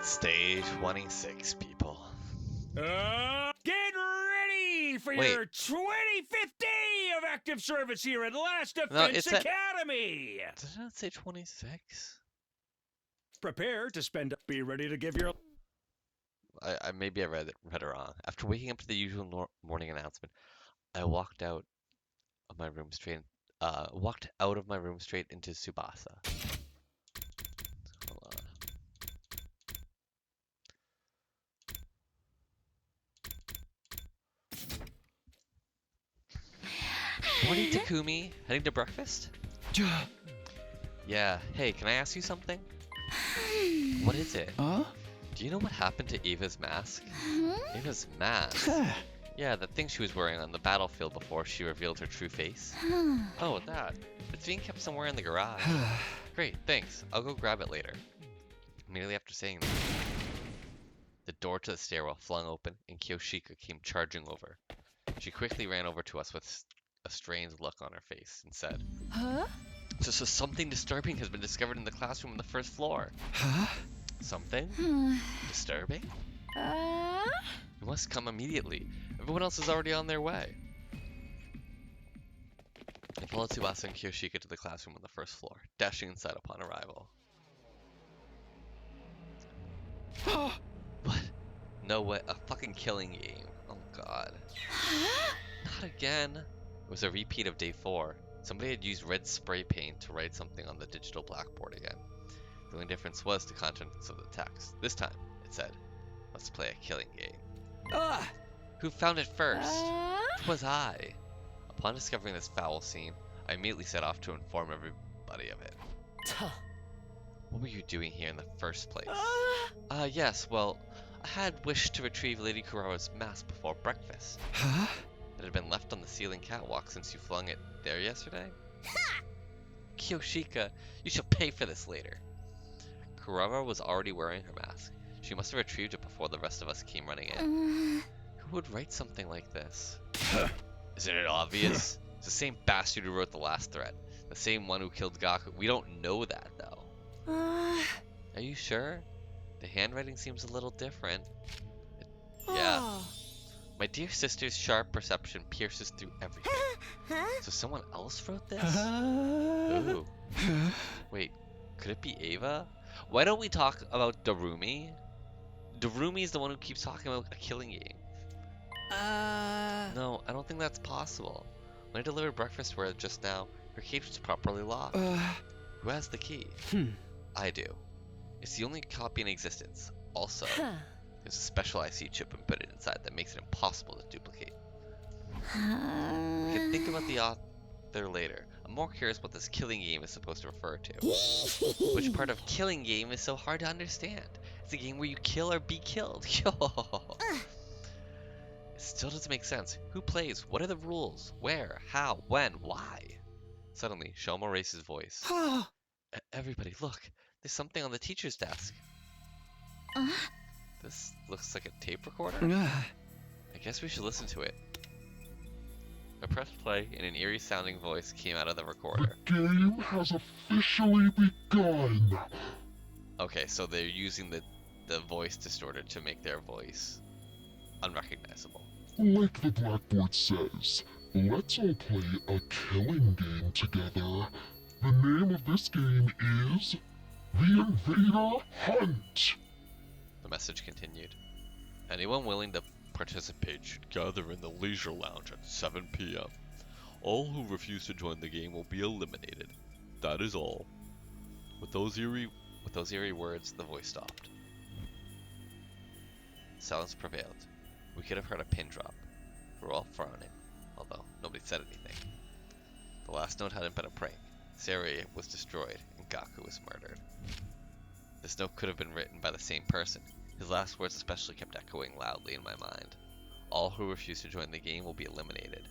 Stage 26, people. Get ready for Wait. your 25th day of active service here at Last Defense No, it said- Academy. Did it not say 26? Prepare to spend. Be ready to give your. Maybe I read it wrong. After waking up to the usual morning announcement, I walked out of my room straight into Tsubasa. Hold on. Morning, Takumi. Heading to breakfast? Yeah. Hey, can I ask you something? What is it? Huh? Do you know what happened to Eva's mask? Eva's mask? Yeah, that thing she was wearing on the battlefield before she revealed her true face. Oh, that. It's being kept somewhere in the garage. Great, thanks. I'll go grab it later. Immediately after saying that, the door to the stairwell flung open and Kyoshika came charging over. She quickly ran over to us with a strange look on her face and said, Huh? So something disturbing has been discovered in the classroom on the first floor. Huh? Something? Disturbing? You must come immediately. Everyone else is already on their way. I followed Tsubasa and Kyoshika to the classroom on the first floor, dashing inside upon arrival. What? No way. A fucking killing game. Oh god. Not again. It was a repeat of day 4. Somebody had used red spray paint to write something on the digital blackboard again. The only difference was the contents of the text. This time, it said, let's play a killing game. Who found it first? It was I. Upon discovering this foul scene, I immediately set off to inform everybody of it. What were you doing here in the first place? Yes, well, I had wished to retrieve Lady Kurara's mask before breakfast. Huh? It had been left on the ceiling catwalk since you flung it there yesterday. Kyoshika, you shall pay for this later. Kurara was already wearing her mask. She must have retrieved it before the rest of us came running in. Who would write something like this? Isn't it obvious? It's the same bastard who wrote the last threat. The same one who killed Gaku. We don't know that, though. Are you sure? The handwriting seems a little different. Yeah. My dear sister's sharp perception pierces through everything. So someone else wrote this? Ooh. Wait, could it be Ava? Why don't we talk about Darumi? Darumi's the one who keeps talking about a killing game. No, I don't think that's possible. When I delivered breakfast for her just now, her cage was properly locked. Who has the key? I do. It's the only copy in existence. Also, there's a special IC chip embedded inside that makes it impossible to duplicate. I can think about the author later. I'm more curious what this killing game is supposed to refer to. Which part of killing game is so hard to understand? It's a game where you kill or be killed. It still doesn't make sense. Who plays? What are the rules? Where? How? When? Why? Suddenly, Shoma raised his voice. Everybody, look. There's something on the teacher's desk. This looks like a tape recorder. I guess we should listen to it. I pressed play, and an eerie-sounding voice came out of the recorder. The game has officially begun. Okay, so they're using the voice distorter to make their voice unrecognizable. Like the blackboard says, let's all play a killing game together. The name of this game is The Invader Hunt. The message continued. Anyone willing to participate should gather in the leisure lounge at 7 p.m. All who refuse to join the game will be eliminated. That is all. With those eerie words, the voice stopped. Silence prevailed. We could have heard a pin drop. We were all frowning, although nobody said anything. The last note hadn't been a prank. Saria was destroyed, and Gaku was murdered. This note could have been written by the same person. His last words especially kept echoing loudly in my mind. All who refuse to join the game will be eliminated.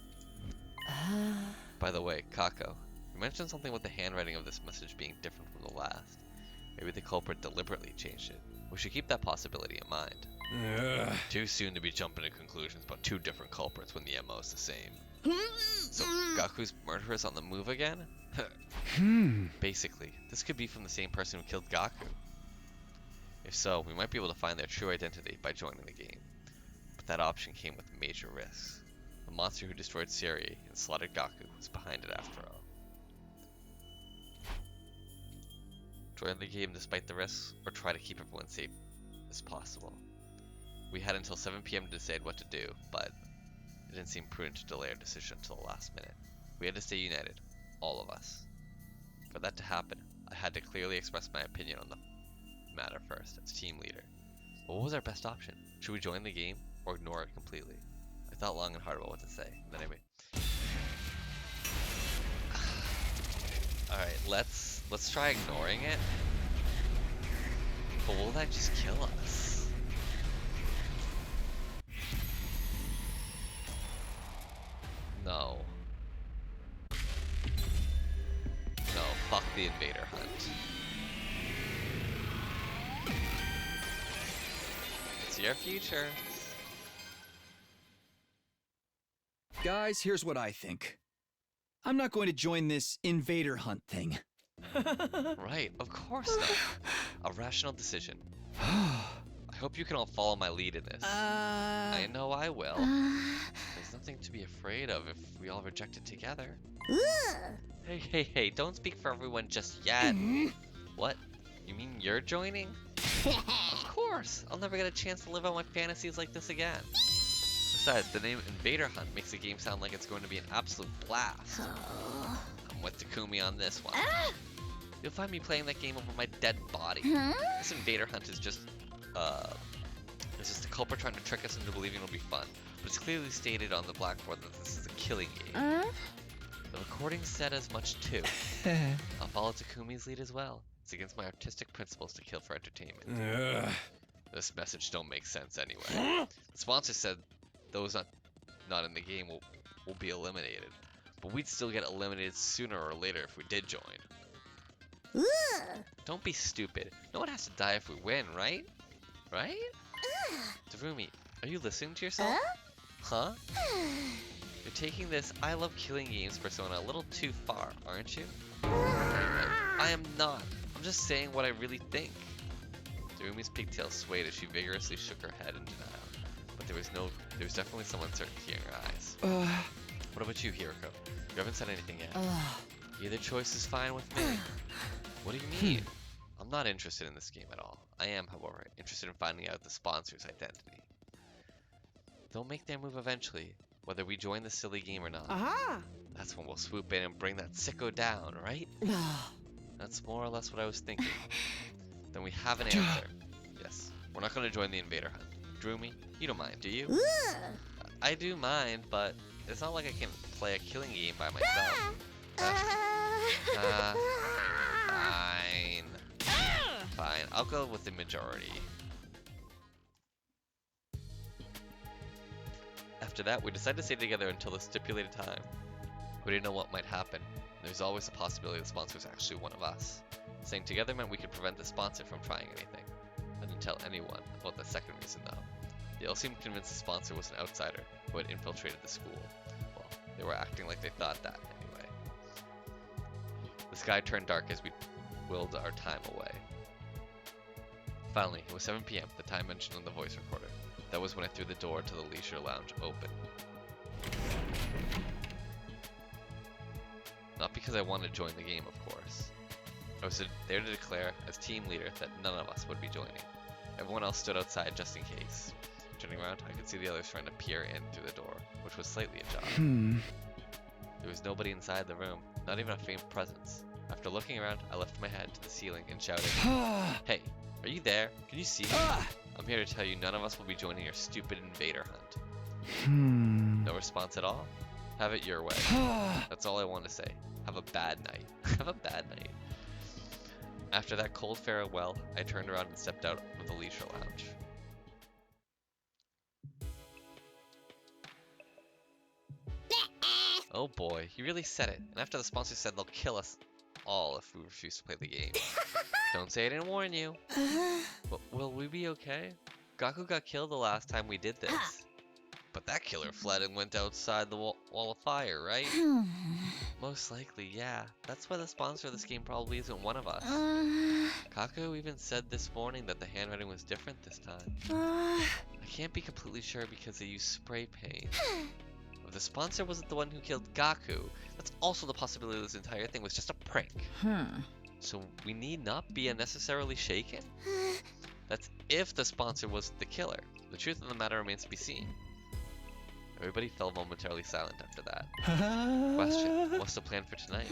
By the way, Kako, you mentioned something with the handwriting of this message being different from the last. Maybe the culprit deliberately changed it. We should keep that possibility in mind. Too soon to be jumping to conclusions about two different culprits when the MO is the same. So, Gaku's murderer is on the move again? Basically, this could be from the same person who killed Gaku. If so, we might be able to find their true identity by joining the game. But that option came with major risks. The monster who destroyed Siri and slaughtered Gaku was behind it after all. Join the game despite the risks, or try to keep everyone safe as possible. We had until 7 PM to decide what to do, but it didn't seem prudent to delay our decision until the last minute. We had to stay united, all of us. For that to happen, I had to clearly express my opinion on the matter first, as team leader. But what was our best option? Should we join the game, or ignore it completely? I thought long and hard about what to say, and then I made... Alright, let's try ignoring it. But will that just kill us? No. No, fuck the invader hunt. It's your future. Guys, here's what I think. I'm not going to join this invader hunt thing. Right, of course not. A rational decision. I hope you can all follow my lead in this. I know I will. There's nothing to be afraid of if we all reject it together. Hey, don't speak for everyone just yet. What? You mean you're joining? Of course! I'll never get a chance to live out my fantasies like this again. Besides, the name Invader Hunt makes the game sound like it's going to be an absolute blast. I'm with Takumi on this one. You'll find me playing that game over my dead body. This Invader Hunt is just a culprit trying to trick us into believing it'll be fun. But it's clearly stated on the blackboard that this is a killing game. The recording said as much too. I'll follow Takumi's lead as well. It's against my artistic principles to kill for entertainment. This message don't make sense anyway. The sponsor said those not in the game will be eliminated. But we'd still get eliminated sooner or later if we did join. Don't be stupid. No one has to die if we win, right? Right? Darumi, are you listening to yourself? Huh? You're taking this I love killing games persona a little too far, aren't you? I am not. I'm just saying what I really think. Darumi's pigtails swayed as she vigorously shook her head in denial. But there was definitely some uncertainty in her eyes. What about you, Hiroko? You haven't said anything yet. Either choice is fine with me. What do you mean? I'm not interested in this game at all. I am, however, interested in finding out the sponsor's identity. They'll make their move eventually, whether we join the silly game or not. That's when we'll swoop in and bring that sicko down, right? That's more or less what I was thinking. Then we have an answer. Yes, we're not going to join the invader hunt. Darumi, you don't mind, do you? I do mind, but it's not like I can play a killing game by myself. Fine, I'll go with the majority. After that, we decided to stay together until the stipulated time. We didn't know what might happen. There's always a possibility the sponsor was actually one of us. Staying together meant we could prevent the sponsor from trying anything. I didn't tell anyone about the second reason though. They all seemed convinced the sponsor was an outsider who had infiltrated the school. Well, they were acting like they thought that anyway. The sky turned dark as we willed our time away. Finally, it was 7 PM, the time mentioned on the voice recorder. That was when I threw the door to the leisure lounge open. Not because I wanted to join the game, of course. I was there to declare, as team leader, that none of us would be joining. Everyone else stood outside just in case. Turning around, I could see the others trying to peer in through the door, which was slightly ajar. There was nobody inside the room, not even a faint presence. After looking around, I lifted my head to the ceiling and shouted, "Hey, are you there? Can you see me? I'm here to tell you none of us will be joining your stupid invader hunt." No response at all? Have it your way. That's all I want to say. Have a bad night. Have a bad night. After that cold farewell, I turned around and stepped out of the leisure lounge. Oh boy, he really said it. And after the sponsor said they'll kill us all if we refuse to play the game. Don't say I didn't warn you. But will we be okay? Gaku got killed the last time we did this. But that killer fled and went outside the wall of fire, right? Most likely, yeah. That's why the sponsor of this game probably isn't one of us. Kaku even said this morning that the handwriting was different this time. I can't be completely sure because they used spray paint. If the sponsor wasn't the one who killed Gaku, that's also the possibility this entire thing was just a prank. So we need not be unnecessarily shaken? That's if the sponsor was the killer. The truth of the matter remains to be seen. Everybody fell momentarily silent after that. Question, what's the plan for tonight?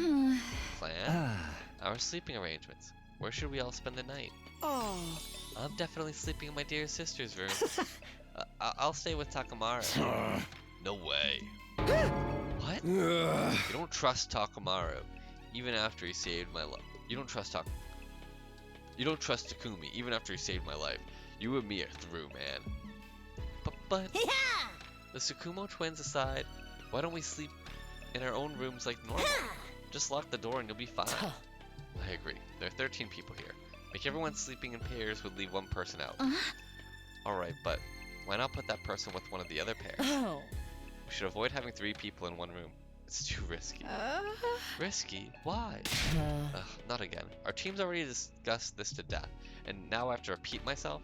Plan? Our sleeping arrangements. Where should we all spend the night? I'm definitely sleeping in my dear sister's room. I'll stay with Takamaru. No way. What? You don't trust Takamaru, even after he saved my life. You don't trust Takumi, even after he saved my life. You and me are through, man. But the Tsukumo twins aside, why don't we sleep in our own rooms like normal? Just lock the door and you'll be fine. I agree. There are 13 people here. Make everyone sleeping in pairs would leave one person out. Alright, but why not put that person with one of the other pairs? We should avoid having 3 people in one room. It's too risky. Risky? Why? Not again. Our team's already discussed this to death, and now I have to repeat myself?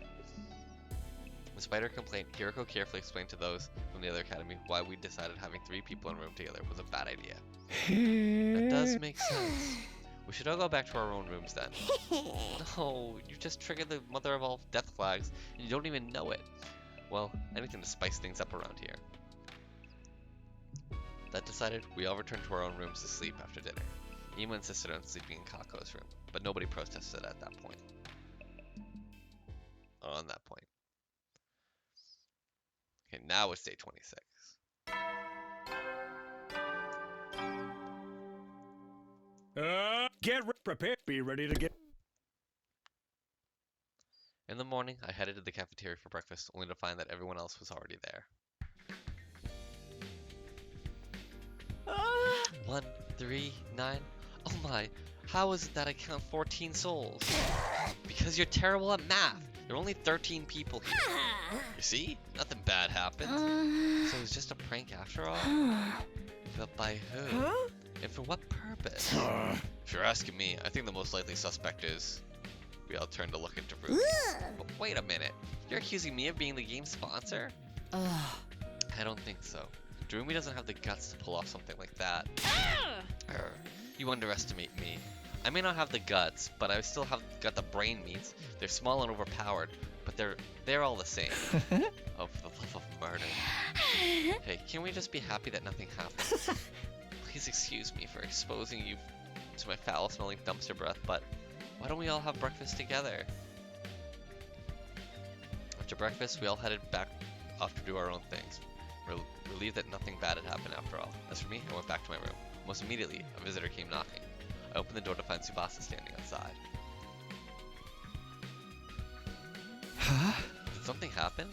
Despite her complaint, Hiroko carefully explained to those from the other academy why we decided having 3 people in a room together was a bad idea. That does make sense. We should all go back to our own rooms then. No, you just triggered the mother of all death flags, and you don't even know it. Well, anything to spice things up around here. That decided, we all returned to our own rooms to sleep after dinner. Ima insisted on sleeping in Kako's room, but nobody protested at that point. On that point. Okay, now it's day 26. Prepared. Be ready to get. In the morning, I headed to the cafeteria for breakfast, only to find that everyone else was already there. 1, 3, 9. Oh my, how is it that I count 14 souls? Because you're terrible at math. There are only 13 people here. You see? Nothing bad happened. So it was just a prank after all? But by who? And for what purpose? If you're asking me, I think the most likely suspect is... We all turned to look into Ruby. But wait a minute. You're accusing me of being the game's sponsor? I don't think so. Darumi doesn't have the guts to pull off something like that. You underestimate me. I may not have the guts, but I still have got the brain meats. They're small and overpowered, but they're all the same. Oh, for the love of murder. Hey, can we just be happy that nothing happened? Please excuse me for exposing you to my foul-smelling dumpster breath, but why don't we all have breakfast together? After breakfast, we all headed back off to do our own things. Relieved that nothing bad had happened after all. As for me, I went back to my room. Almost immediately, a visitor came knocking. I opened the door to find Tsubasa standing outside. Huh? Did something happen?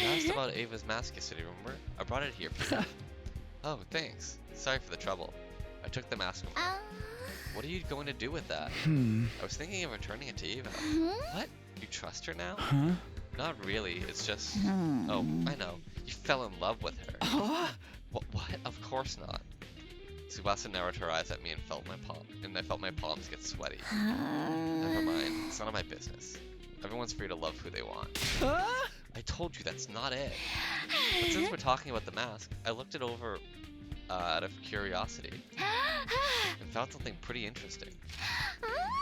You asked about Ava's mask yesterday, remember? I brought it here for you. Oh, thanks. Sorry for the trouble. I took the mask from her. What are you going to do with that? I was thinking of returning it to Ava. What? You trust her now? Not really, it's just... Oh, I know. You fell in love with her. What? Of course not. Tsubasa narrowed her eyes at me and I felt my palms get sweaty. Never mind, it's none of my business. Everyone's free to love who they want. I told you that's not it. But since we're talking about the mask, I looked it over out of curiosity and found something pretty interesting.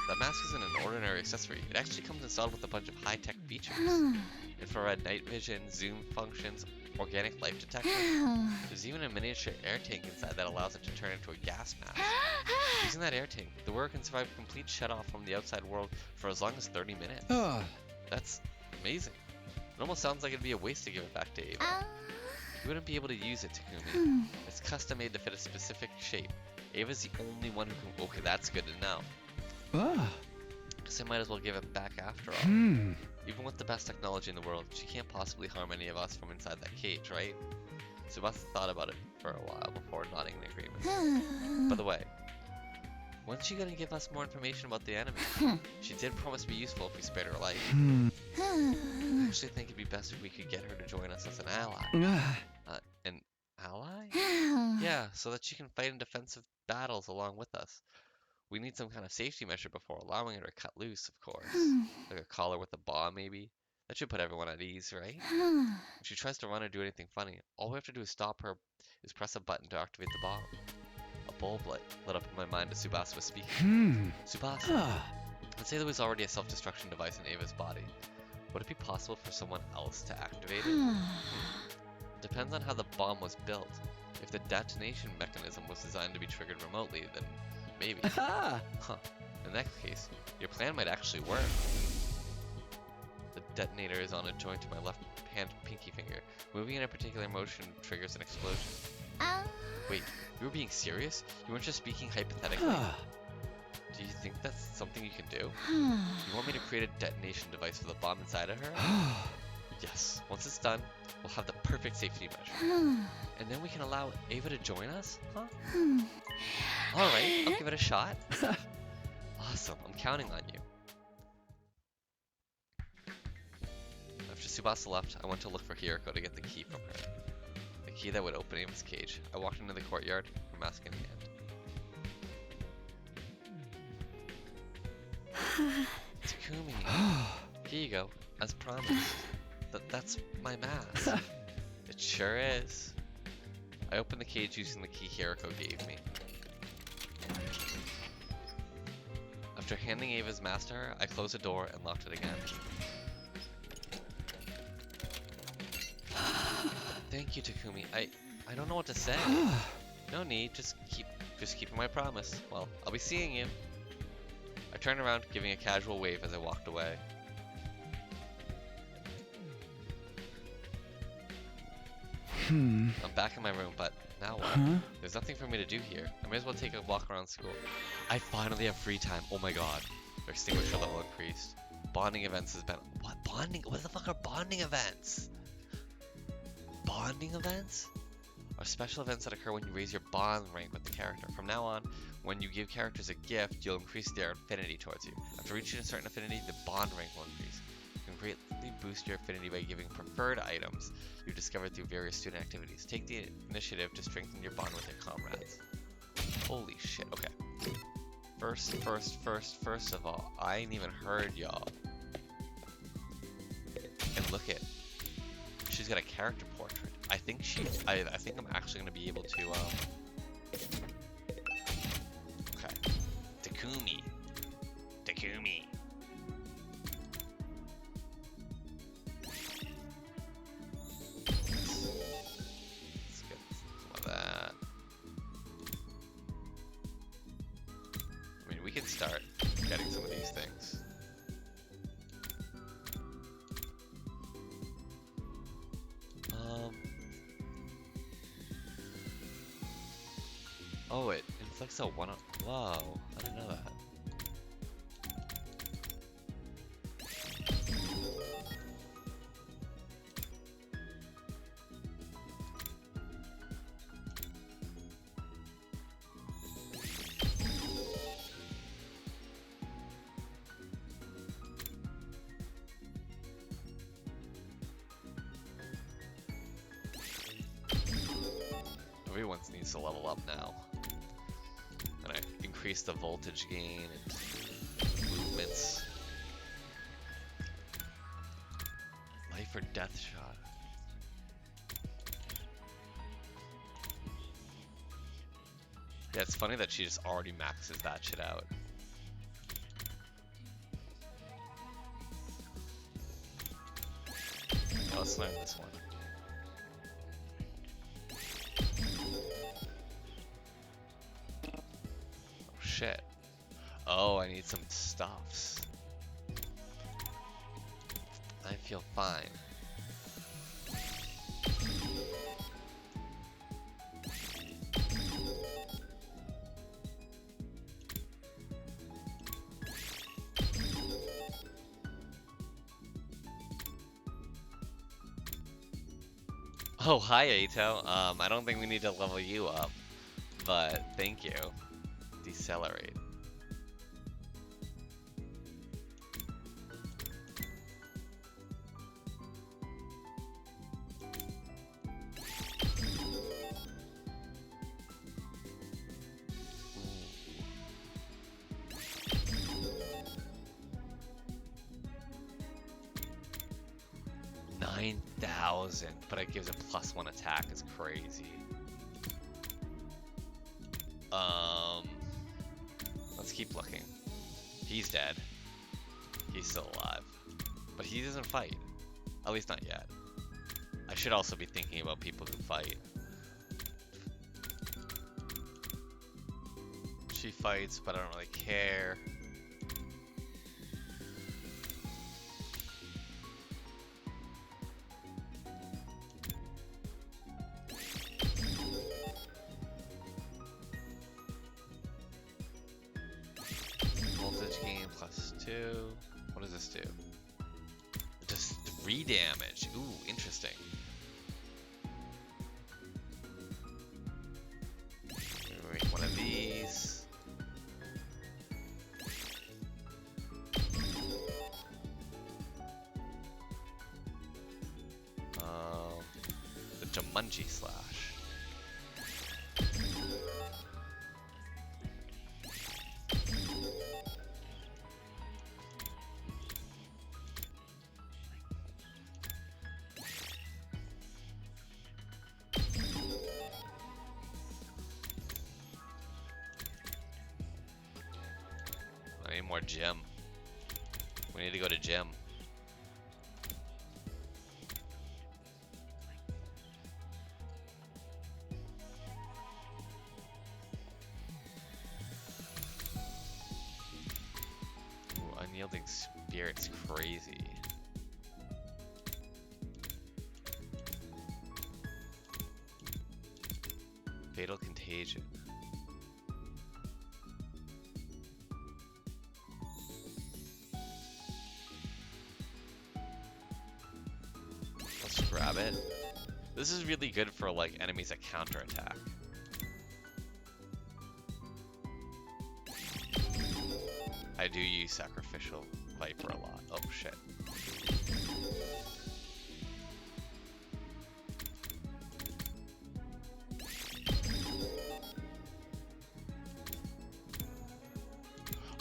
That mask isn't an ordinary accessory. It actually comes installed with a bunch of high-tech features. Infrared night vision, zoom functions, organic light detection. There's even a miniature air tank inside that allows it to turn into a gas mask. Using that air tank, the wearer can survive complete shut-off from the outside world for as long as 30 minutes. That's amazing. It almost sounds like it'd be a waste to give it back to Ava. You wouldn't be able to use it, Takumi. It's custom made to fit a specific shape. Ava's the only one who can... Okay, that's good to know. Guess I might as well give it back after all. Even with the best technology in the world, she can't possibly harm any of us from inside that cage, right? Tsubasa thought about it for a while before nodding in agreement. By the way, when's she gonna give us more information about the enemy? She did promise to be useful if we spared her life. I actually think it'd be best if we could get her to join us as an ally. Yeah, so that she can fight in defensive battles along with us. We need some kind of safety measure before allowing her to cut loose, of course. Like a collar with a bomb, maybe? That should put everyone at ease, right? If she tries to run or do anything funny, all we have to do is stop her, is press a button to activate the bomb. A bulb lit up in my mind as Tsubasa was speaking. Tsubasa, Ah. let's say there was already a self-destruction device in Ava's body. Would it be possible for someone else to activate it? Depends on how the bomb was built. If the detonation mechanism was designed to be triggered remotely, then maybe. Ah. Huh. In that case, your plan might actually work. The detonator is on a joint in my left hand pinky finger. Moving in a particular motion triggers an explosion. Wait, you were being serious? You weren't just speaking hypothetically? Ah. Do you think that's something you can do? You want me to create a detonation device for the bomb inside of her? Yes. Once it's done, we'll have the perfect safety measure. And then we can allow Ava to join us? Huh? Alright, I'll give it a shot. Awesome, I'm counting on you. After Tsubasa left, I went to look for Hiroko to get the key from her. The key that would open Ava's cage. I walked into the courtyard, her mask in hand. Takumi, here you go, as promised. That's my mask. It sure is. I opened the cage using the key Hiroko gave me. After handing Ava's mask to her, I closed the door and locked it again. Thank you, Takumi. I don't know what to say. No need, just keeping my promise. Well, I'll be seeing you. I turned around, giving a casual wave as I walked away. I'm back in my room, but now what? There's nothing for me to do here. I may as well take a walk around school. I finally have free time. Oh my god. Our extinguisher level increased. Bonding events has been... What? Bonding? What the fuck are bonding events? Bonding events? Are special events that occur when you raise your bond rank with the character. From now on, when you give characters a gift, you'll increase their affinity towards you. After reaching a certain affinity, the bond rank will increase. You can greatly boost your affinity by giving preferred items you discovered through various student activities. Take the initiative to strengthen your bond with your comrades. Holy shit, okay. First of all, I ain't even heard y'all. And look at, she's got a character portrait. I think I'm actually gonna be able to, okay. Takumi. Let's get some of that. I mean, we can start getting some of these things. Oh, it inflicts a one. Whoa, I didn't know that. Everyone needs to level up now. And I increase the voltage gain and movements. Life or death shot. Yeah, it's funny that she just already maxes that shit out. Yeah, let's learn this one. Shit. Oh, I need some stuffs. I feel fine. Oh, hi, Aito. I don't think we need to level you up, but thank you. Decelerate. 9,000, but it gives a +1 attack. Is crazy. Let's keep looking. He's dead. He's still alive, but he doesn't fight. At least not yet. I should also be thinking about people who fight. She fights, but I don't really care. Voltage gain +2. What does this do? It does 3 damage. Ooh, interesting. Make one of these. The Jumanji Slash. I need more gym. We need to go to gym. Ooh, unyielding spirit's crazy. Fatal contagion. Let's grab it. This is really good for like enemies that counterattack. I do use Sacrificial Viper a lot. Oh shit.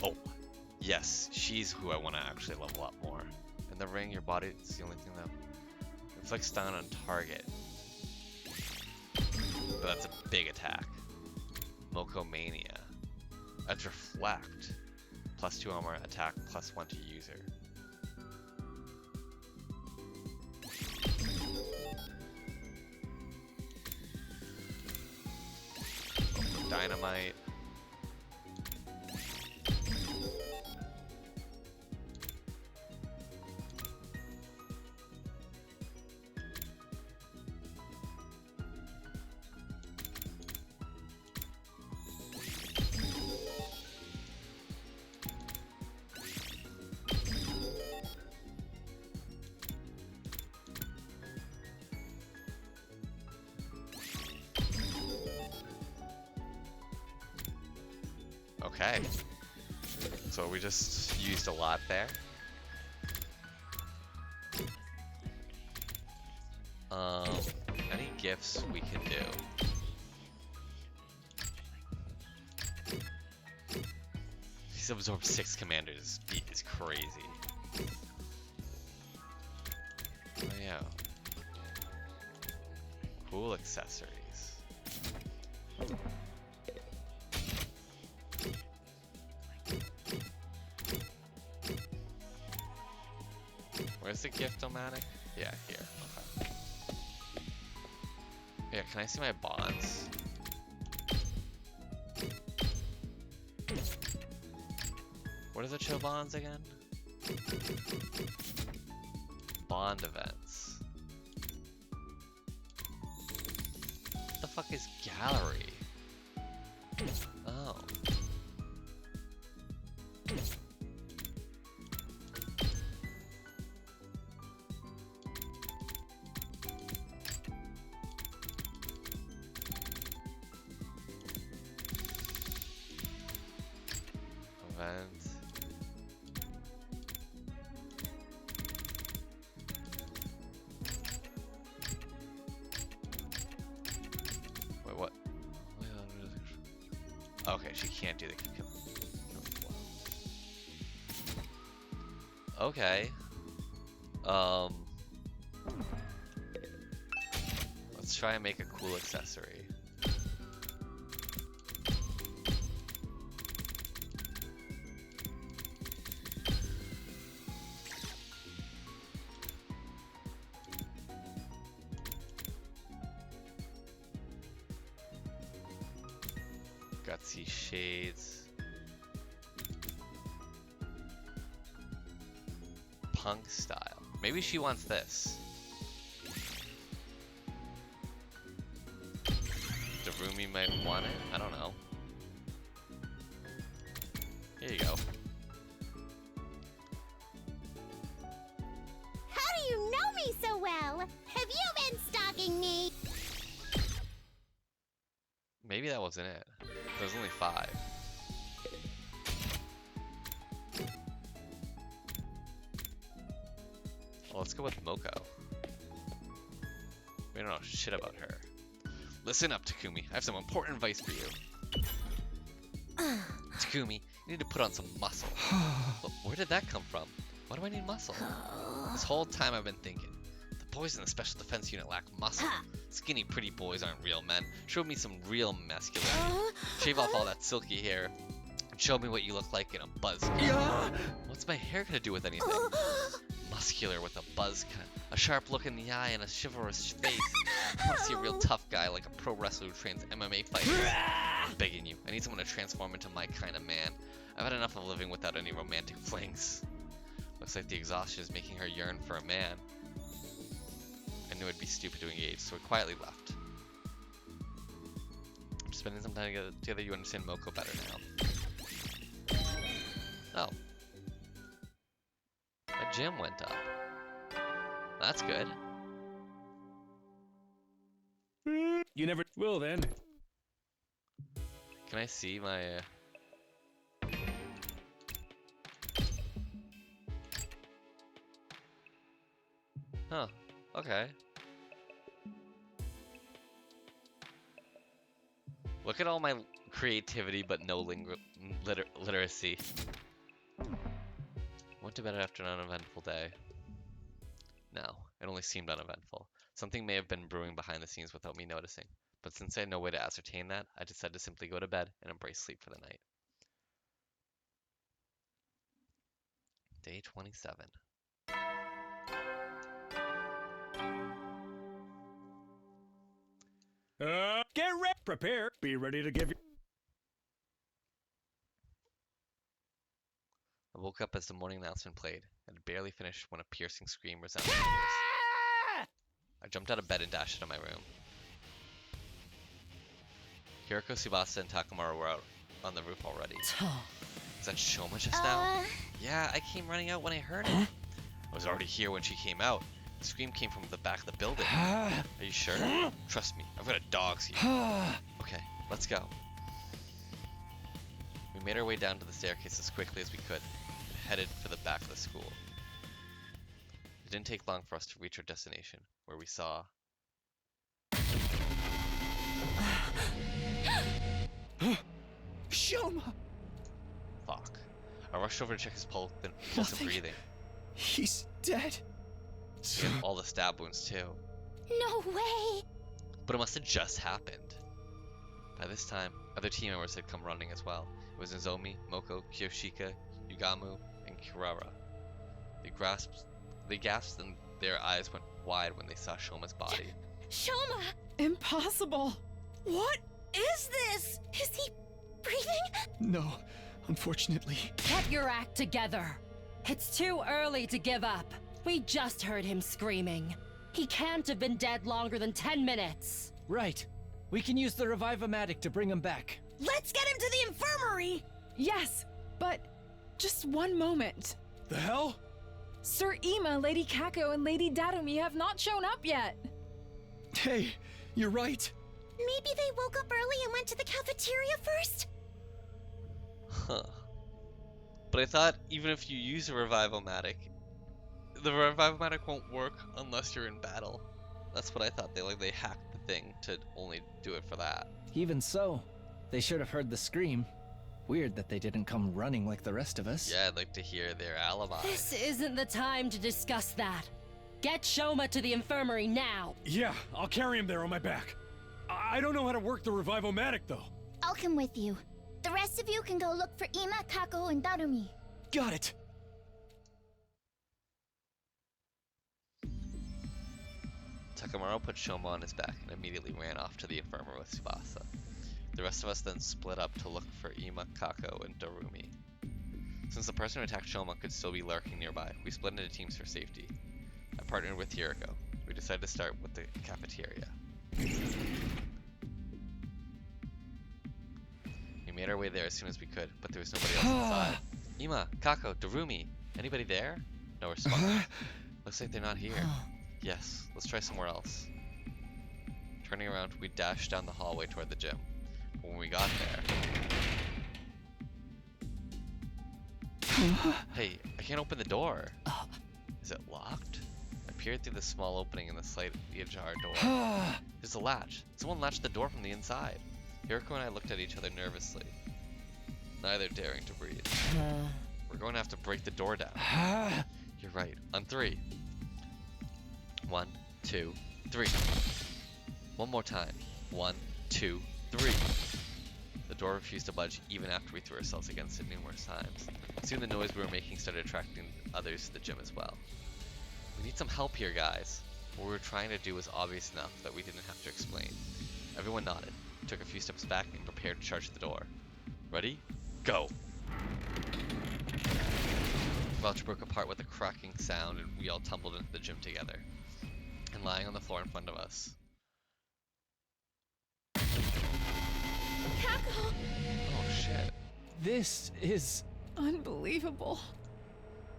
Oh, yes, she's who I want to actually level up more. In the ring, your body is the only thing that inflicts stun on target. But that's a big attack. Mokomania. That's Reflect. +2 armor, attack, +1 to user. Dynamite. Okay. So we just used a lot there. Any gifts we can do? He's absorbed 6 commanders. Beat is crazy. Oh yeah. Cool accessories. Where's the gift-o-matic? Yeah, here. Okay. Yeah, can I see my bonds? What are the chill bonds again? Bond events. What the fuck is gallery? Oh. Event. Wait, what? Okay, she can't do the kill. Okay. Let's try and make a cool accessory. Gutsy shades. Punk style. Maybe she wants this. Darumi might want it. I don't know. Here you go. How do you know me so well? Have you been stalking me? Maybe that wasn't it. There's only 5. Well, let's go with Moko. We don't know shit about her. Listen up, Takumi. I have some important advice for you. Takumi, you need to put on some muscle. Where did that come from? Why do I need muscle? This whole time I've been thinking. The boys in the Special Defense Unit lack muscle. Skinny, pretty boys aren't real men. Show me some real masculine. Shave off all that silky hair. And show me what you look like in a buzz cut. What's my hair gonna do with anything? Muscular with a buzz cut. A sharp look in the eye and a chivalrous face. I want to see a real tough guy like a pro wrestler who trains MMA fighters. I'm begging you. I need someone to transform into my kind of man. I've had enough of living without any romantic flings. Looks like the exhaustion is making her yearn for a man. I knew it'd be stupid to engage, so we quietly left. I'm spending some time together, you understand Moko better now. Oh. My gym went up. That's good. You never will then. Can I see my... Huh. Okay. Look at all my creativity but no literacy. Went to bed after an uneventful day. No, it only seemed uneventful. Something may have been brewing behind the scenes without me noticing. But since I had no way to ascertain that, I decided to simply go to bed and embrace sleep for the night. Day 27. Get ready. Prepare. Be ready to give you. I woke up as the morning announcement played, and had barely finished when a piercing scream resounded in my ears. I jumped out of bed and dashed into my room. Hiroko, Tsubasa, and Takamura were out on the roof already. Is that Shoma just now? Yeah, I came running out when I heard it. I was already here when she came out. The scream came from the back of the building. Are you sure? Trust me, I've got a dog's here. Okay, let's go. We made our way down to the staircase as quickly as we could, and headed for the back of the school. It didn't take long for us to reach our destination, where we saw... Shoma! Fuck. I rushed over to check his pulse and Nothing. breathing. He's dead. He had all the stab wounds too. No way! But it must have just happened. By this time, other team members had come running as well. It was Nozomi, Moko, Kiyoshika, Yugamu, and Kirara. They gasped and their eyes went wide when they saw Shoma's body. Shoma! Impossible! What is this? Is he breathing? No, unfortunately. Get your act together. It's too early to give up. We just heard him screaming. He can't have been dead longer than 10 minutes. Right. We can use the Revive-O-Matic to bring him back. Let's get him to the infirmary! Yes, but just one moment. The hell? Sir Ima, Lady Kako, and Lady Darumi have not shown up yet. Hey, you're right. Maybe they woke up early and went to the cafeteria first? Huh. But I thought even if you use a Revive-O-Matic, the Revive-O-Matic won't work unless you're in battle. That's what I thought. They hacked the thing to only do it for that. Even so, they should have heard the scream. Weird that they didn't come running like the rest of us. Yeah, I'd like to hear their alibi. This isn't the time to discuss that. Get Shoma to the infirmary now. Yeah, I'll carry him there on my back. I don't know how to work the Revive-O-Matic, though. I'll come with you. The rest of you can go look for Ima, Kako, and Darumi. Got it. Takamaru put Shoma on his back and immediately ran off to the infirmary with Tsubasa. The rest of us then split up to look for Ima, Kako, and Darumi. Since the person who attacked Shoma could still be lurking nearby, we split into teams for safety. I partnered with Hiroko. We decided to start with the cafeteria. We made our way there as soon as we could, but there was nobody else inside. Ima, Kako, Darumi, anybody there? No response. Looks like they're not here. Yes, let's try somewhere else. Turning around, we dashed down the hallway toward the gym. But when we got there... Hey, I can't open the door. Is it locked? I peered through the small opening in the slightly ajar door. There's a latch. Someone latched the door from the inside. Hiroko and I looked at each other nervously, neither daring to breathe. We're going to have to break the door down. You're right. On 3. 1, 2, 3. One more time. 1, 2, 3. The door refused to budge even after we threw ourselves against it numerous times. Soon the noise we were making started attracting others to the gym as well. We need some help here, guys. What we were trying to do was obvious enough that we didn't have to explain. Everyone nodded, took a few steps back, and prepared to charge the door. Ready? Go! The voucher broke apart with a cracking sound, and we all tumbled into the gym together. And lying on the floor in front of us. Kako! Oh shit. This is Unbelievable.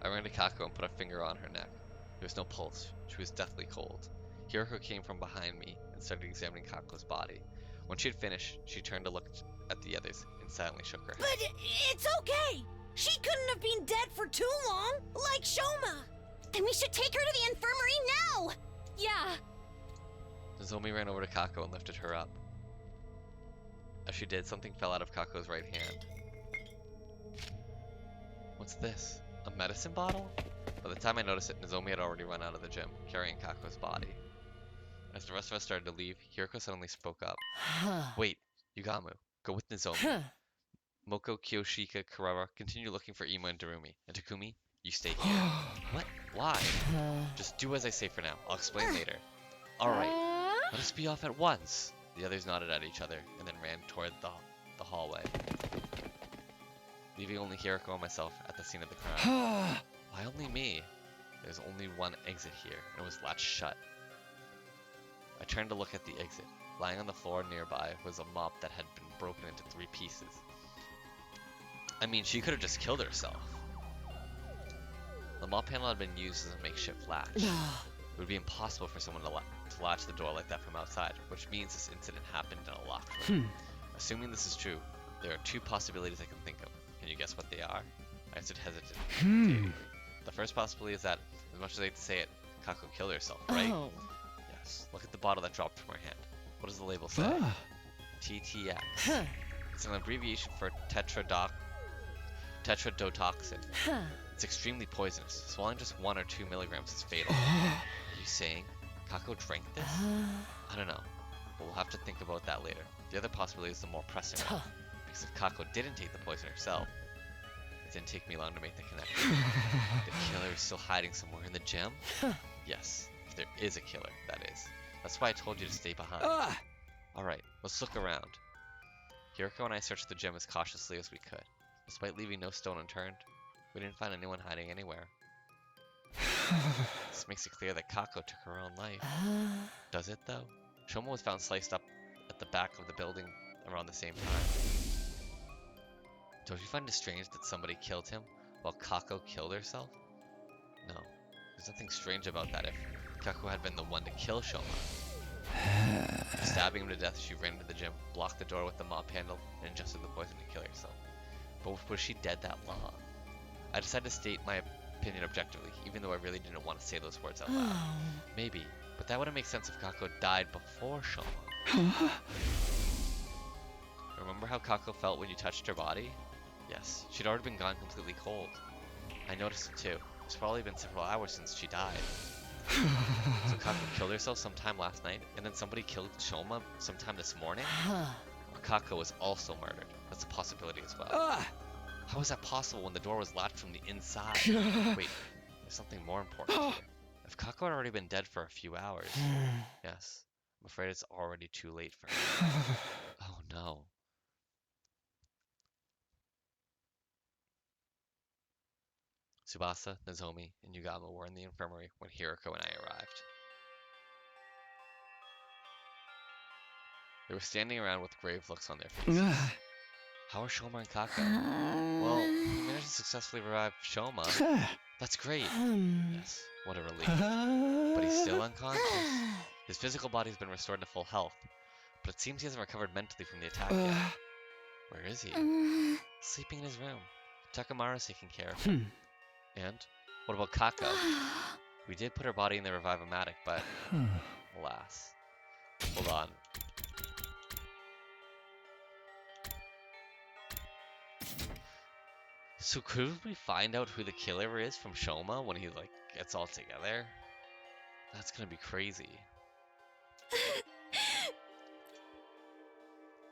I ran to Kako and put a finger on her neck. There was no pulse. She was deathly cold. Hiroko came from behind me and started examining Kako's body. When she had finished, she turned to look at the others and silently shook her head. But it's okay. She couldn't have been dead for too long, like Shoma. Then we should take her to the infirmary now! Yeah. Nozomi ran over to Kako and lifted her up. As she did, something fell out of Kako's right hand. What's this? A medicine bottle? By the time I noticed it, Nozomi had already run out of the gym, carrying Kako's body. As the rest of us started to leave, Hiroko suddenly spoke up. Wait, Yugamu, go with Nozomi. Moko, Kiyoshika, Karara, continue looking for Ima and Darumi. And Takumi, you stay here. What? Why? Just do as I say for now. I'll explain later. Alright, let us be off at once. The others nodded at each other and then ran toward the hallway, leaving only Hiroko and myself at the scene of the crime. Why only me? There's only one exit here, and it was latched shut. I turned to look at the exit. Lying on the floor nearby was a mop that had been broken into 3 pieces. I mean, she could have just killed herself. The mop handle had been used as a makeshift latch. It would be impossible for someone to latch the door like that from outside, which means this incident happened in a locked room. Assuming this is true, there are 2 possibilities I can think of. Can you guess what they are? I answered hesitantly. The first possibility is that, as much as I hate to say it, Kako killed herself, right? Oh. Yes. Look at the bottle that dropped from her hand. What does the label say? TTX. It's an abbreviation for tetrodotoxin. It's extremely poisonous. Swallowing just 1 or 2 milligrams is fatal. Are you saying Kako drank this? I don't know, but we'll have to think about that later. The other possibility is the more pressing one, because if Kako didn't take the poison herself, it didn't take me long to make the connection. The killer is still hiding somewhere in the gym? Yes, if there is a killer, that is. That's why I told you to stay behind. Alright, let's look around. Hiroko and I searched the gym as cautiously as we could. Despite leaving no stone unturned, we didn't find anyone hiding anywhere. This makes it clear that Kako took her own life. Does it, though? Shoma was found sliced up at the back of the building around the same time. Don't you find it strange that somebody killed him while Kako killed herself? No, there's nothing strange about that if Kako had been the one to kill Shoma. After stabbing him to death, she ran into the gym, blocked the door with the mop handle, and ingested the poison to kill herself. But was she dead that long? I decided to state my opinion objectively, even though I really didn't want to say those words out loud. Maybe, but that wouldn't make sense if Kako died before Shoma. Remember how Kako felt when you touched her body? Yes, she'd already been gone completely cold. I noticed it too. It's probably been several hours since she died. So Kako killed herself sometime last night, and then somebody killed Shoma sometime this morning? Or Kako was also murdered. That's a possibility as well. Ah! How is that possible when the door was locked from the inside? Wait, there's something more important here. If Kako had already been dead for a few hours, yes, I'm afraid it's already too late for her. Oh no. Tsubasa, Nozomi, and Yugamo were in the infirmary when Hiroko and I arrived. They were standing around with grave looks on their faces. How are Shoma and Kako? Well, we managed to successfully revive Shoma. That's great. Yes, what a relief. But he's still unconscious. His physical body's been restored to full health, but it seems he hasn't recovered mentally from the attack yet. Where is he? Sleeping in his room. Takamara's taking care of him. And what about Kako? We did put her body in the Revive-O-Matic, but alas. Hold on. So could we find out who the killer is from Shoma when he like gets all together? That's gonna be crazy.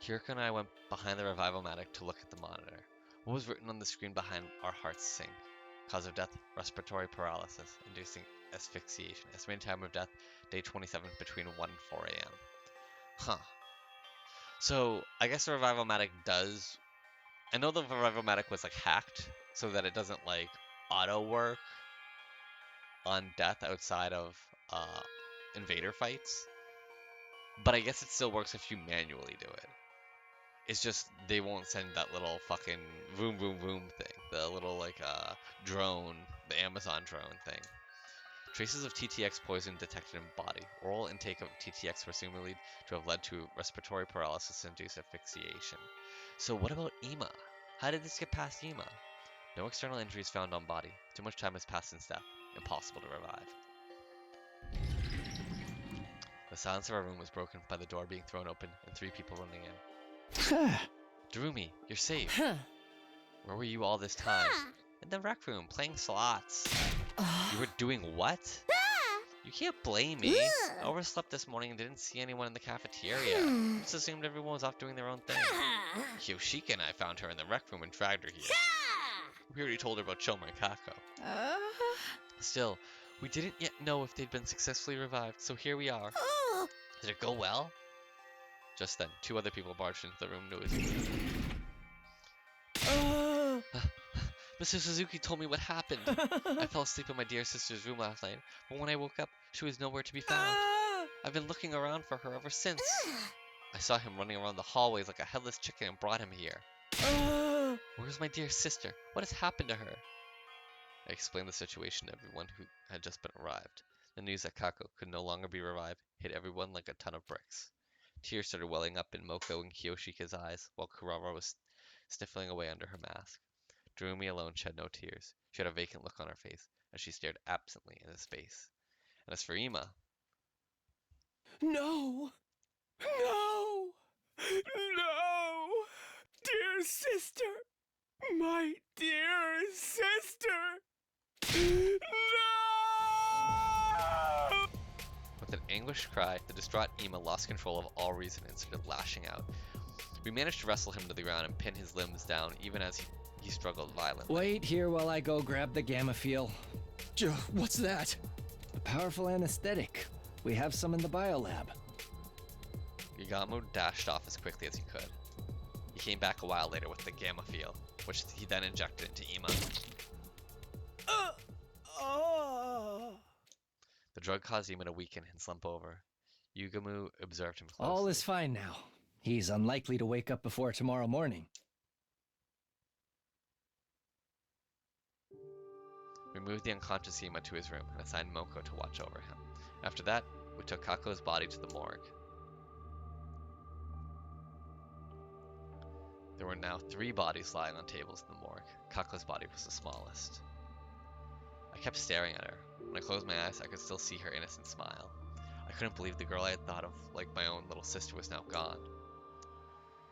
Hiroko and I went behind the Revive-O-Matic to look at the monitor. What was written on the screen behind our hearts sink? Cause of death, respiratory paralysis, inducing asphyxiation. Estimated time of death, day 27 between 1 and 4 a.m. Huh. So, I guess the Revive-O-Matic does... I know the Revive-O-Matic was, like, hacked, so that it doesn't, like, auto-work on death outside of, invader fights. But I guess it still works if you manually do it. It's just they won't send that little fucking vroom vroom vroom thing. The little like drone, the Amazon drone thing. Traces of TTX poison detected in body. Oral intake of TTX presumably to have led to respiratory paralysis and induced asphyxiation. So what about Ima? How did this get past Ima? No external injuries found on body. Too much time has passed since death. Impossible to revive. The silence of our room was broken by the door being thrown open and 3 people running in. Darumi, you're safe. Where were you all this time? In the rec room, playing slots. You were doing what? You can't blame me. I overslept this morning and didn't see anyone in the cafeteria. I just assumed everyone was off doing their own thing. Kyoshika and I found her in the rec room and dragged her here. We already told her about Shoma and Kako. Still, we didn't yet know if they'd been successfully revived, so here we are. Did it go well? Just then, 2 other people barged into the room noisily. Mr. Suzuki told me what happened. I fell asleep in my dear sister's room last night, but when I woke up, she was nowhere to be found. I've been looking around for her ever since. I saw him running around the hallways like a headless chicken and brought him here. Where's my dear sister? What has happened to her? I explained the situation to everyone who had just been arrived. The news that Kako could no longer be revived hit everyone like a ton of bricks. Tears started welling up in Moko and Kyoshika's eyes, while Kurara was sniffling away under her mask. Darumi alone shed no tears. She had a vacant look on her face, as she stared absently into space. And as for Ima... No! No! No! Dear sister! My dear sister! No! With an anguished cry, the distraught Ima lost control of all reason and started lashing out. We managed to wrestle him to the ground and pin his limbs down, even as he struggled violently. Wait here while I go grab the Gamma-Feel. What's that? A powerful anesthetic. We have some in the biolab. Yugamo dashed off as quickly as he could. He came back a while later with the Gamma-Feel, which he then injected into Ima. The drug caused Ima to weaken and slump over. Yugamo observed him closely. All is fine now. He's unlikely to wake up before tomorrow morning. We moved the unconscious Ima to his room and assigned Moko to watch over him. After that, we took Kako's body to the morgue. There were now 3 bodies lying on tables in the morgue. Kako's body was the smallest. I kept staring at her. When I closed my eyes, I could still see her innocent smile. I couldn't believe the girl I had thought of like my own little sister was now gone.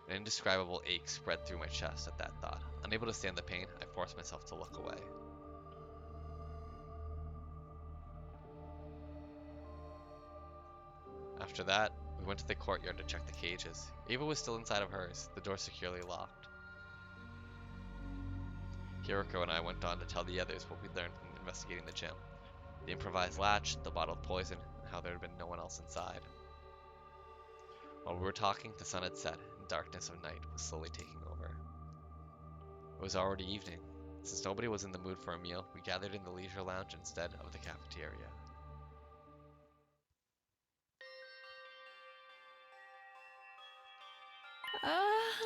An indescribable ache spread through my chest at that thought. Unable to stand the pain, I forced myself to look away. After that, we went to the courtyard to check the cages. Ava was still inside of hers, the door securely locked. Hiroko and I went on to tell the others what we learned from investigating the gym. The improvised latch, the bottle of poison, and how there had been no one else inside. While we were talking, the sun had set, and darkness of night was slowly taking over. It was already evening. Since nobody was in the mood for a meal, we gathered in the leisure lounge instead of the cafeteria.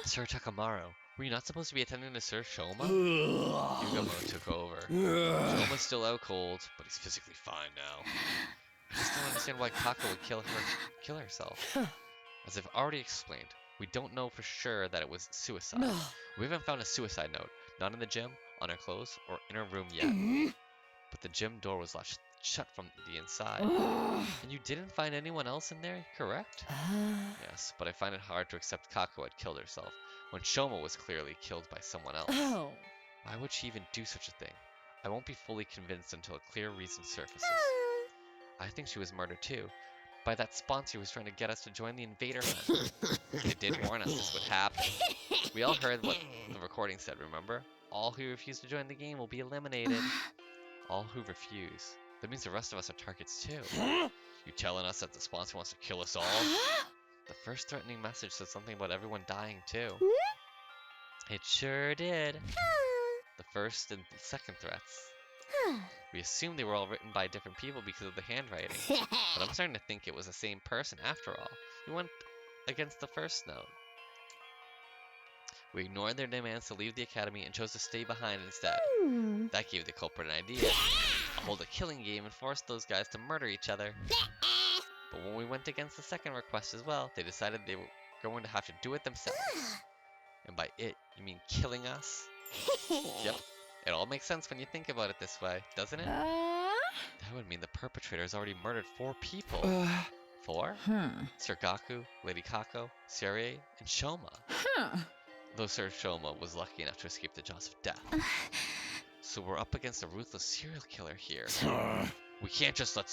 Sir Takamaru, were you not supposed to be attending to Sir Shoma? Yugamo took over. Shoma's still out cold, but he's physically fine now. I just don't understand why Kako would kill herself. As I've already explained, we don't know for sure that it was suicide. We haven't found a suicide note, not in the gym, on her clothes, or in her room yet. But the gym door was left shut from the inside. And you didn't find anyone else in there, correct? Yes, but I find it hard to accept Kako had killed herself, when Shoma was clearly killed by someone else. Why would she even do such a thing? I won't be fully convinced until a clear reason surfaces. I think she was murdered too, by that sponsor who was trying to get us to join the invader hunt. They did warn us this would happen. We all heard what the recording said, remember? All who refuse to join the game will be eliminated. All who refuse. That means the rest of us are targets too. You telling us that the sponsor wants to kill us all? The first threatening message said something about everyone dying too. It sure did. The first and second threats. We assumed they were all written by different people because of the handwriting. But I'm starting to think it was the same person after all. We went against the first note. We ignored their demands to leave the academy and chose to stay behind instead. That gave the culprit an idea. Hold a killing game and force those guys to murder each other. But when we went against the second request as well, they decided they were going to have to do it themselves. And by it, you mean killing us? Yep. It all makes sense when you think about it this way, doesn't it? That would mean the perpetrator has already murdered 4 people. 4? Sir Gaku, Lady Kako, Serie, and Shoma. Though Sir Shoma was lucky enough to escape the jaws of death. So we're up against a ruthless serial killer here. We can't just let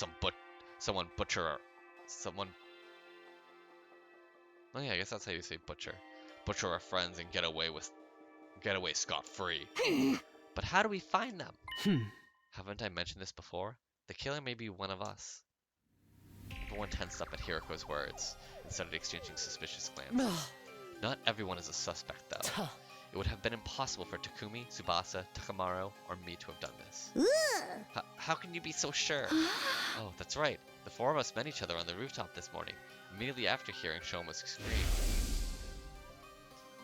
someone butcher someone. Oh yeah, I guess that's how you say butcher. Butcher our friends and get away scot-free. But how do we find them? Haven't I mentioned this before? The killer may be one of us. Everyone tensed up at Hiroko's words and started exchanging suspicious glances. Not everyone is a suspect, though. It would have been impossible for Takumi, Tsubasa, Takamaru, or me to have done this. How can you be so sure? Oh, that's right. The 4 of us met each other on the rooftop this morning, immediately after hearing Shoma's scream.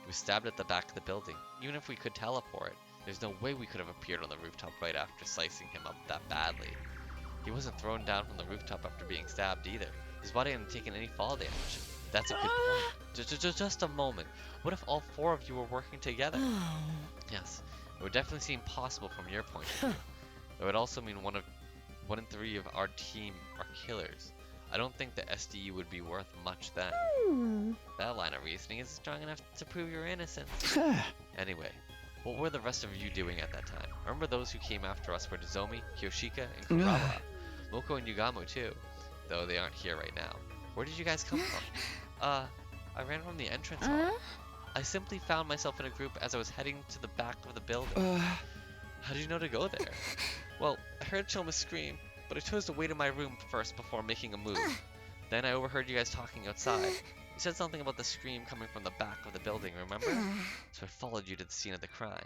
He was stabbed at the back of the building. Even if we could teleport, there's no way we could have appeared on the rooftop right after slicing him up that badly. He wasn't thrown down from the rooftop after being stabbed either. His body hadn't taken any fall damage. That's a good point. Just a moment. What if all 4 of you were working together? Yes, it would definitely seem possible from your point of view. It would also mean 1 in 3 of our team are killers. I don't think the SDU would be worth much then. That line of reasoning isn't strong enough to prove your innocence. Anyway, what were the rest of you doing at that time? Remember those who came after us were Nozomi, Kyoshika, and Kurawa. Moko and Yugamo too, though they aren't here right now. Where did you guys come from? I ran from the entrance hall. I simply found myself in a group as I was heading to the back of the building. How did you know to go there? Well, I heard Shoma scream, but I chose to wait in my room first before making a move. Then I overheard you guys talking outside. You said something about the scream coming from the back of the building, remember? So I followed you to the scene of the crime.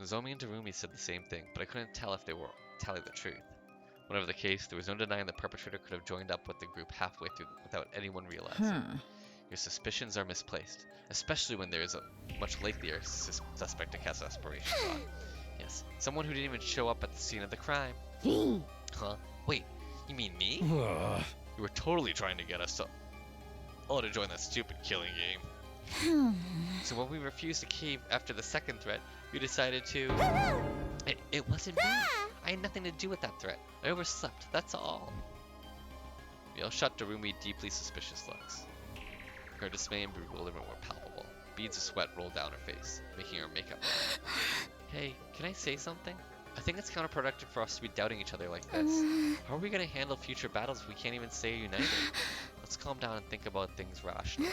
Nozomi and Darumi said the same thing, but I couldn't tell if they were telling the truth. Whatever the case, there was no denying the perpetrator could have joined up with the group halfway through without anyone realizing. Your suspicions are misplaced, especially when there is a much likelier suspect to cast aspirations on. Yes, someone who didn't even show up at the scene of the crime. Huh? Wait, you mean me? You were totally trying to get us to join that stupid killing game. So when we refused to cave after the second threat, you decided to... It wasn't me. I had nothing to do with that threat. I overslept, that's all. We all shot Darumi deeply suspicious looks. Her dismay and bewilderment were palpable. Beads of sweat rolled down her face, making her makeup red. Hey, can I say something? I think it's counterproductive for us to be doubting each other like this. How are we gonna handle future battles if we can't even stay united? Let's calm down and think about things rationally.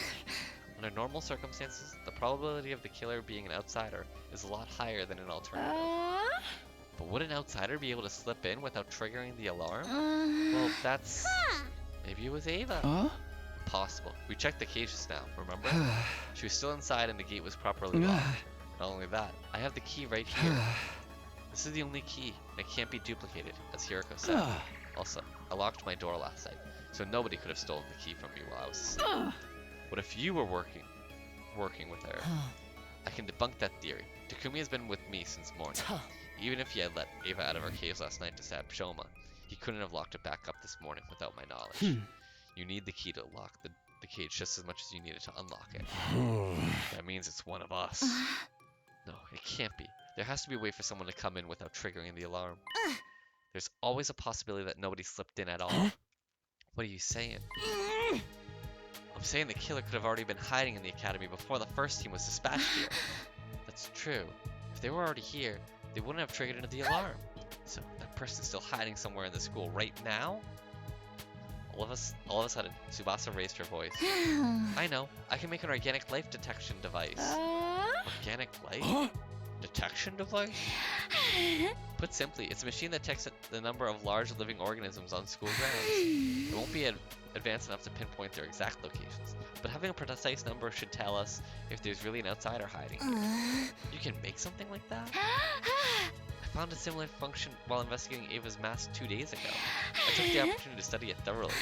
Under normal circumstances, the probability of the killer being an outsider is a lot higher than an alternative. But would an outsider be able to slip in without triggering the alarm? Well, that's... Maybe it was Ava. Huh? Possible. We checked the cages now, remember? She was still inside and the gate was properly locked. Not only that, I have the key right here. This is the only key, and it can't be duplicated, as Hiriko said. Also, I locked my door last night, so nobody could have stolen the key from me while I was asleep. What if you were working with her? I can debunk that theory. Takumi has been with me since morning. Even if he had let Ava out of her cage last night to stab Shoma, he couldn't have locked it back up this morning without my knowledge. You need the key to lock the cage just as much as you need it to unlock it. That means it's one of us. No, it can't be. There has to be a way for someone to come in without triggering the alarm. There's always a possibility that nobody slipped in at all. What are you saying? I'm saying the killer could have already been hiding in the academy before the first team was dispatched here. That's true. If they were already here, they wouldn't have triggered the alarm. So that person's still hiding somewhere in the school right now? All of a sudden, Tsubasa raised her voice. I know. I can make an organic life detection device. Organic life? Detection device? Put simply, it's a machine that detects the number of large living organisms on school grounds. It won't be advanced enough to pinpoint their exact locations, but having a precise number should tell us if there's really an outsider hiding here. You can make something like that? I found a similar function while investigating Ava's mask 2 days ago. I took the opportunity to study it thoroughly.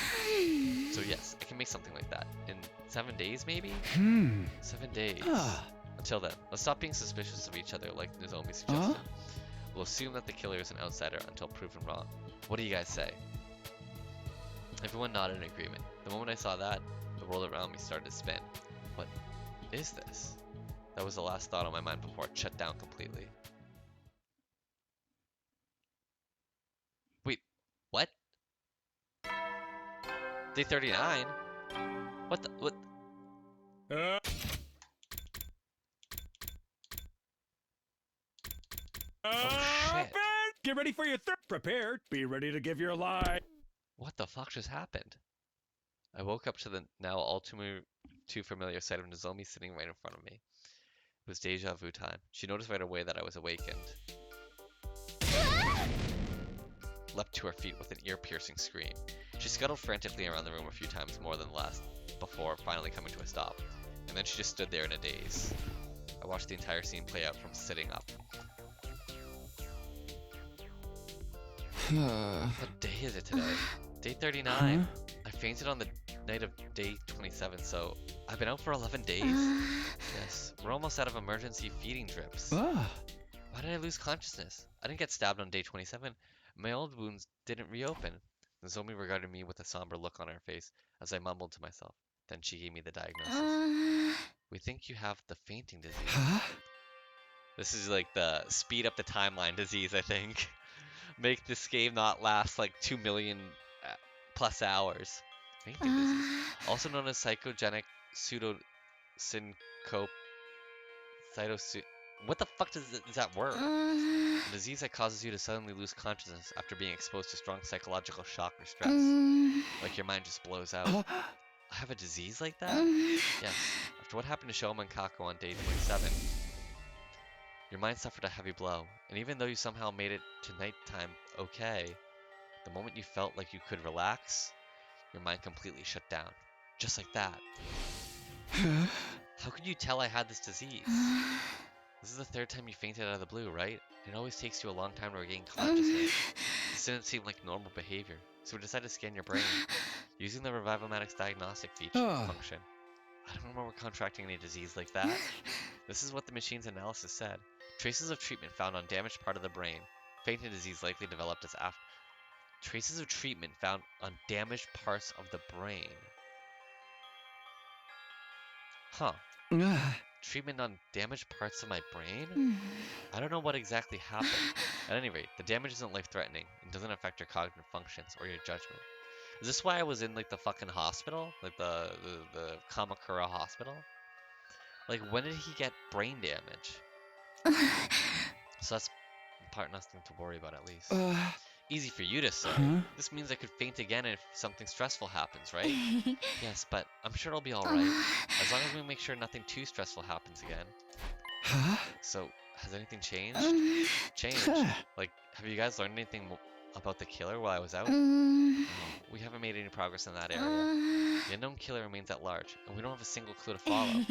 So yes, I can make something like that. In 7 days, maybe? 7 days. Until then, let's stop being suspicious of each other like Nozomi suggested. We'll assume that the killer is an outsider until proven wrong. What do you guys say? Everyone nodded in agreement. The moment I saw that, the world around me started to spin. What is this? That was the last thought on my mind before it shut down completely. Wait, what? Day 39? What the, what? Shit. Get ready for your prepared. Be ready to give your lie. What the fuck just happened? I woke up to the now all too familiar sight of Nozomi sitting right in front of me. It was deja vu time. She noticed right away that I was awakened. Leapt to her feet with an ear-piercing scream. She scuttled frantically around the room a few times more than the last before finally coming to a stop. And then she just stood there in a daze. I watched the entire scene play out from sitting up. What day is it today? Day 39. I fainted on the night of day 27, so I've been out for 11 days. Yes, we're almost out of emergency feeding drips. Why did I lose consciousness? I didn't get stabbed on day 27. My old wounds didn't reopen. Nozomi regarded me with a somber look on her face as I mumbled to myself. Then she gave me the diagnosis. We think you have the fainting disease. This is like the speed up the timeline disease, I think. Make this game not last like 2 million plus hours. Fainting disease. Also known as psychogenic pseudosyncope. What the fuck is that word? A disease that causes you to suddenly lose consciousness after being exposed to strong psychological shock or stress. Like your mind just blows out. I have a disease like that? Yes. After what happened to Shoma and Kako on day 27, your mind suffered a heavy blow, and even though you somehow made it to nighttime okay, the moment you felt like you could relax, your mind completely shut down. Just like that. How could you tell I had this disease? This is the third time you fainted out of the blue, right? It always takes you a long time to regain consciousness. This didn't seem like normal behavior, so we decided to scan your brain, using the Revivomatics diagnostic function. I don't remember contracting any disease like that. This is what the machine's analysis said. Traces of treatment found on damaged part of the brain. Fainting disease likely developed as after. Traces of treatment found on damaged parts of the brain. Huh. Treatment on damaged parts of my brain? I don't know what exactly happened. At any rate, the damage isn't life-threatening and doesn't affect your cognitive functions or your judgment. Is this why I was in like the fucking hospital? Like the Kamakura hospital? Like, when did he get brain damage? So that's part nothing to worry about, at least. Easy for you to say. Huh? This means I could faint again if something stressful happens, right? Yes, but I'm sure it'll be alright. As long as we make sure nothing too stressful happens again. Huh? So, has anything changed? Changed? Huh. Like, have you guys learned anything about the killer while I was out? No, we haven't made any progress in that area. The unknown killer remains at large, and we don't have a single clue to follow.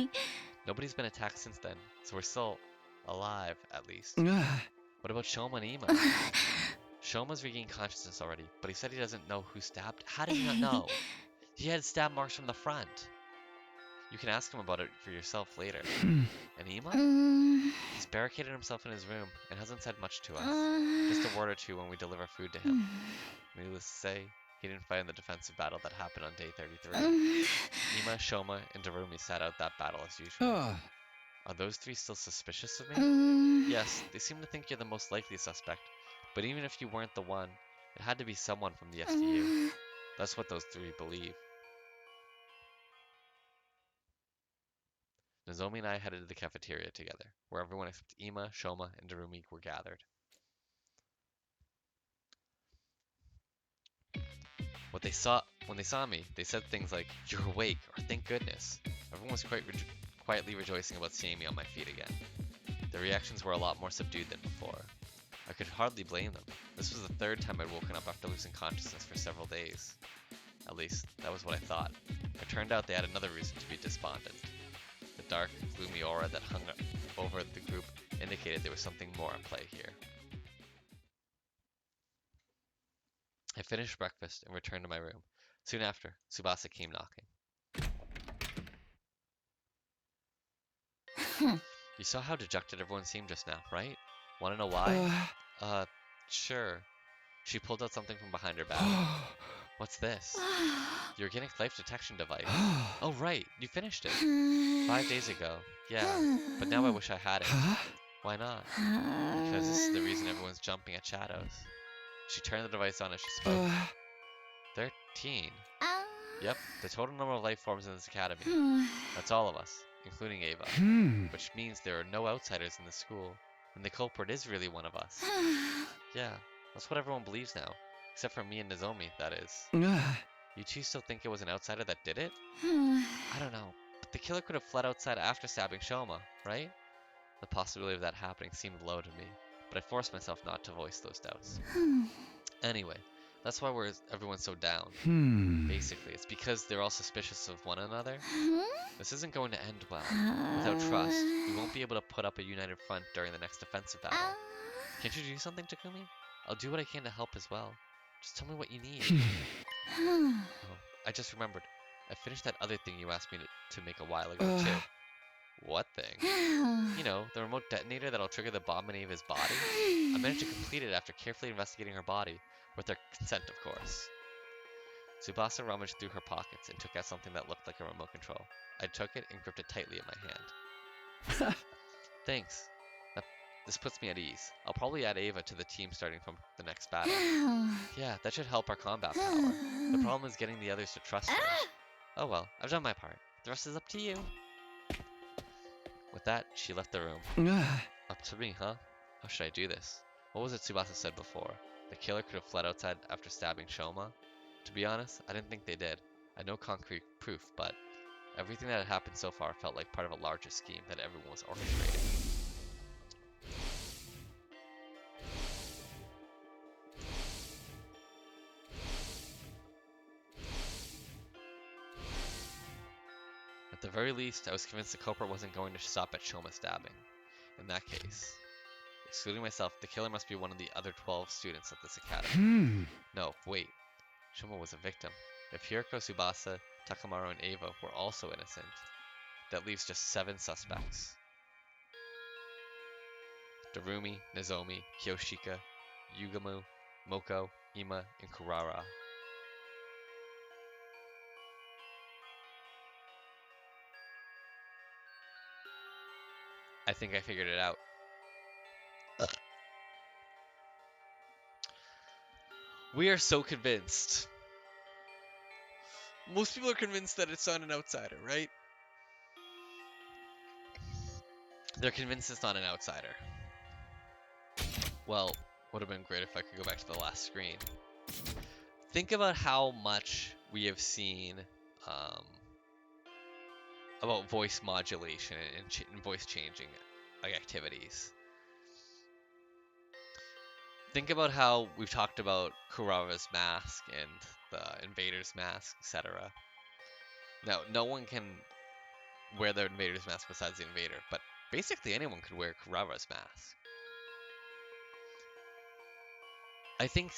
Nobody's been attacked since then, so we're still alive, at least. What about Shoma and Ima? Shoma's regained consciousness already, but he said he doesn't know who stabbed. How does he not know? He had stab marks from the front. You can ask him about it for yourself later. And Ima? He's barricaded himself in his room and hasn't said much to us. Just a word or two when we deliver food to him. Needless to say, he didn't fight in the defensive battle that happened on day 33. Ima, Shoma, and Darumi sat out that battle as usual. Are those three still suspicious of me? Yes, they seem to think you're the most likely suspect. But even if you weren't the one, it had to be someone from the SDU. That's what those three believe. Nozomi and I headed to the cafeteria together, where everyone except Ima, Shoma, and Darumi were gathered. When they saw me, they said things like, "You're awake," or "Thank goodness." Everyone was quietly rejoicing about seeing me on my feet again. Their reactions were a lot more subdued than before. I could hardly blame them. This was the third time I'd woken up after losing consciousness for several days. At least, that was what I thought. It turned out they had another reason to be despondent. The dark, gloomy aura that hung over the group indicated there was something more at play here. I finished breakfast and returned to my room. Soon after, Tsubasa came knocking. You saw how dejected everyone seemed just now, right? Wanna know why? Sure. She pulled out something from behind her back. What's this? Your organic life detection device. Oh, right. You finished it. 5 days ago. Yeah. But now I wish I had it. Why not? Because this is the reason everyone's jumping at shadows. She turned the device on as she spoke. 13. Yep, the total number of life forms in this academy. That's all of us, including Ava. Which means there are no outsiders in the school. And the culprit is really one of us. Yeah, that's what everyone believes now. Except for me and Nozomi, that is. You two still think it was an outsider that did it? I don't know, but the killer could have fled outside after stabbing Shoma, right? The possibility of that happening seemed low to me, but I forced myself not to voice those doubts. Anyway, that's why everyone's so down. Basically, it's because they're all suspicious of one another. This isn't going to end well. Without trust, we won't be able to put up a united front during the next defensive battle. Can't you do something, Takumi? I'll do what I can to help as well. Just tell me what you need. Oh, I just remembered. I finished that other thing you asked me to make a while ago, too. What thing? You know, the remote detonator that'll trigger the bomb in Ava's body? I managed to complete it after carefully investigating her body, with her consent, of course. Tsubasa rummaged through her pockets and took out something that looked like a remote control. I took it and gripped it tightly in my hand. Thanks. This puts me at ease. I'll probably add Ava to the team starting from the next battle. Yeah, that should help our combat power. The problem is getting the others to trust her. Oh well, I've done my part. The rest is up to you. With that, she left the room. Up to me, huh? How should I do this? What was it Tsubasa said before? The killer could have fled outside after stabbing Shoma? To be honest, I didn't think they did. I had no concrete proof, but everything that had happened so far felt like part of a larger scheme that everyone was orchestrating. At the very least, I was convinced the culprit wasn't going to stop at Shoma's stabbing. In that case, excluding myself, the killer must be one of the other 12 students at this academy. No, wait. Shoma was a victim. If Hiriko, Tsubasa, Takamaru, and Ava were also innocent, that leaves just 7 suspects. Darumi, Nozomi, Kyoshika, Yugamu, Moko, Ima, and Kurara. I think I figured it out. We are so convinced. Most people are convinced that it's not an outsider, right? They're convinced it's not an outsider. Well, would have been great if I could go back to the last screen. Think about how much we have seen about voice modulation and voice changing activities. Think about how we've talked about Kurara's mask and the Invader's mask, etc. Now, no one can wear the Invader's mask besides the Invader, but basically anyone could wear Kurara's mask. I think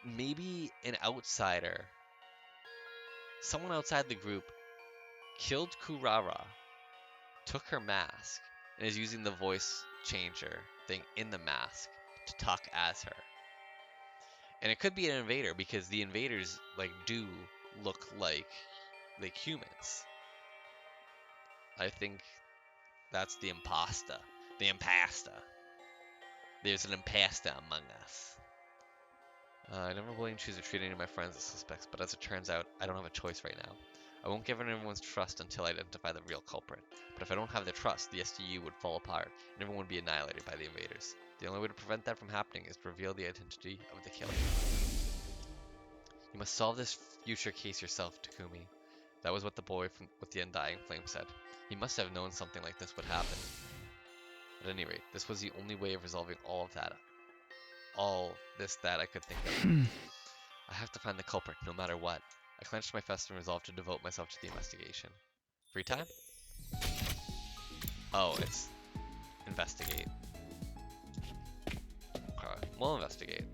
maybe an outsider, someone outside the group, killed Kurara, took her mask, and is using the voice changer thing in the mask to talk as her. And it could be an invader because the invaders do look like humans. I think that's the impasta. The impasta. There's an impasta among us. I never willing to choose to treat any of my friends as suspects, but as it turns out, I don't have a choice right now. I won't give everyone's trust until I identify the real culprit. But if I don't have their trust, the SDU would fall apart, and everyone would be annihilated by the invaders. The only way to prevent that from happening is to reveal the identity of the killer. You must solve this future case yourself, Takumi. That was what the boy with the undying flame said. He must have known something like this would happen. At any rate, this was the only way of resolving all of that. All that I could think of. I have to find the culprit, no matter what. I clenched my fist and resolved to devote myself to the investigation. Free time? Oh, it's investigate. Okay, we'll investigate.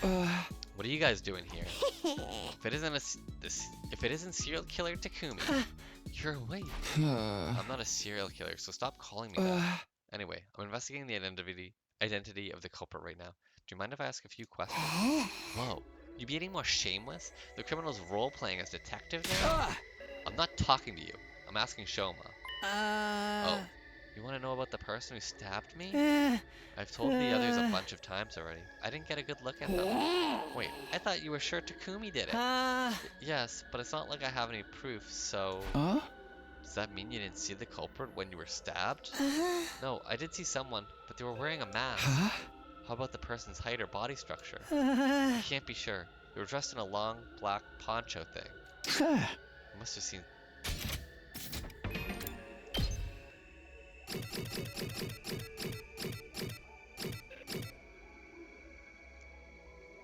What are you guys doing here? If it isn't serial killer Takumi, you're awake. I'm not a serial killer, so stop calling me that. Anyway, I'm investigating the identity of the culprit right now. Do you mind if I ask a few questions? Whoa, you be any more shameless? The criminal's role-playing as detective now? I'm not talking to you. I'm asking Shoma. Oh, you want to know about the person who stabbed me? I've told the others a bunch of times already. I didn't get a good look at them. Wait, I thought you were sure Takumi did it. Yes, but it's not like I have any proof, so... Does that mean you didn't see the culprit when you were stabbed? No, I did see someone, but they were wearing a mask. How about the person's height or body structure? I can't be sure. They were dressed in a long, black poncho thing. You must have seen...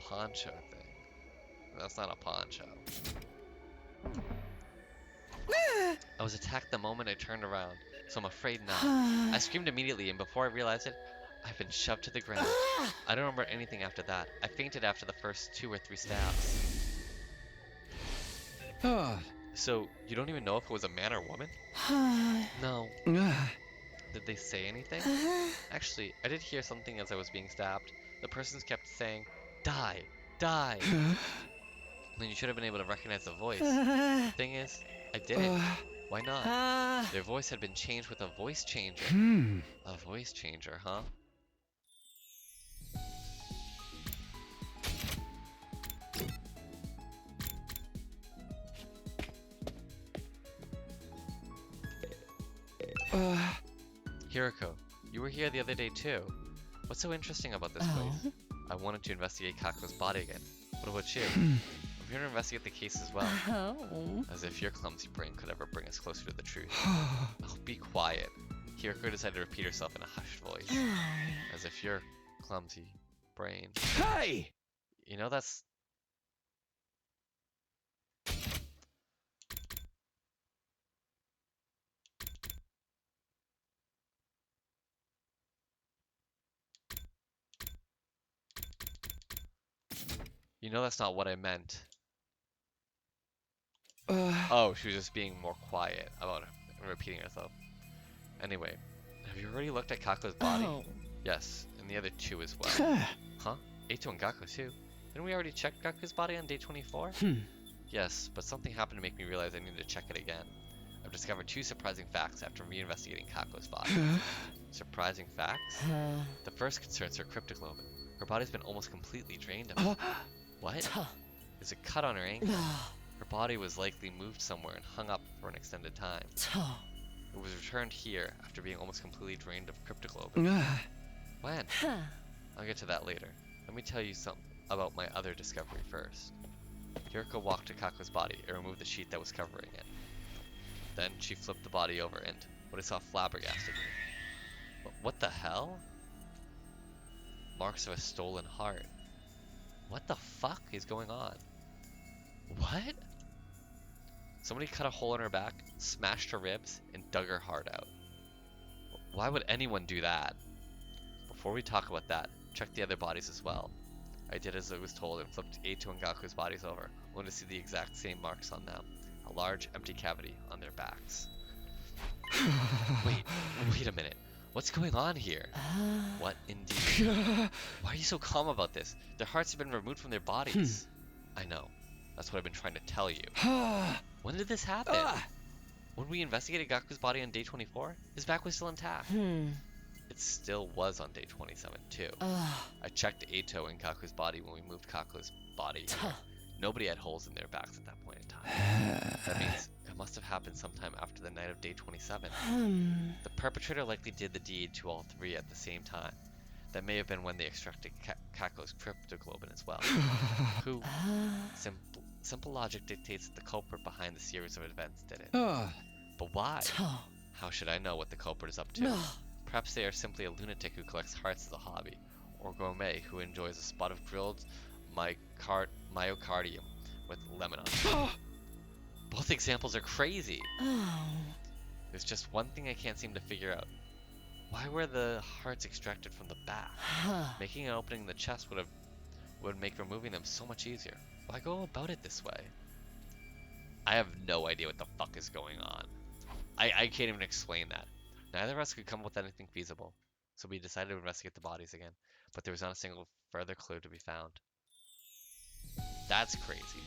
Poncho thing. That's not a poncho. I was attacked the moment I turned around, so I'm afraid not. I screamed immediately, and before I realized it, I've been shoved to the ground. I don't remember anything after that. I fainted after the first 2 or 3 stabs. So, you don't even know if it was a man or woman? No. Did they say anything? Actually, I did hear something as I was being stabbed. The persons kept saying, "Die! Die!" Then you should have been able to recognize the voice. Thing is, I didn't. Why not? Their voice had been changed with a voice changer. A voice changer, huh? Hiroko, you were here the other day too. What's so interesting about this place? I wanted to investigate Kako's body again. What about you? I'm here to investigate the case as well. As if your clumsy brain could ever bring us closer to the truth. Oh, be quiet. Hiroko decided to repeat herself in a hushed voice. As if your clumsy brain... Hey! You know, that's... You know that's not what I meant. Oh, she was just being more quiet about repeating herself. Anyway, have you already looked at Kako's body? Yes, and the other 2 as well. Huh? A2 and Gakko too? Didn't we already check Gakko's body on day 24? Yes, but something happened to make me realize I needed to check it again. I've discovered 2 surprising facts after reinvestigating Kako's body. Surprising facts? The first concerns her cryptoglobin. Her body's been almost completely drained of it. What? There's a cut on her ankle. Her body was likely moved somewhere and hung up for an extended time. It It was returned here after being almost completely drained of cryptoglobin. When? I'll get to that later. Let me tell you something about my other discovery first. Yuriko walked to Kako's body and removed the sheet that was covering it. Then she flipped the body over and what I saw flabbergasted me. What the hell? Marks of a stolen heart. What the fuck is going on? What? Somebody cut a hole in her back, smashed her ribs, and dug her heart out. Why would anyone do that? Before we talk about that, check the other bodies as well. I did as I was told and flipped Eito and Gaku's bodies over, only to see the exact same marks on them. A large, empty cavity on their backs. Wait a minute. What's going on here? What indeed? Why are you so calm about this? Their hearts have been removed from their bodies. I know. That's what I've been trying to tell you. When did this happen? When we investigated Gaku's body on day 24, his back was still intact. It still was on day 27 too. I checked Eito and Kaku's body when we moved Kaku's body. Nobody had holes in their backs at that point in time. That means it must have happened sometime after the night of day 27. The perpetrator likely did the deed to all three at the same time. That may have been when they extracted Kako's cryptoglobin as well. Who? Simple logic dictates that the culprit behind the series of events did it. But why? How should I know what the culprit is up to? Perhaps they are simply a lunatic who collects hearts as a hobby, or gourmet who enjoys a spot of grilled myocardium with lemon on it. Both examples are crazy. There's just one thing I can't seem to figure out. Why were the hearts extracted from the back? Making an opening in the chest would make removing them so much easier. Why go about it this way? I have no idea what the fuck is going on. I can't even explain that. Neither of us could come up with anything feasible, so we decided to investigate the bodies again, but there was not a single further clue to be found. That's crazy.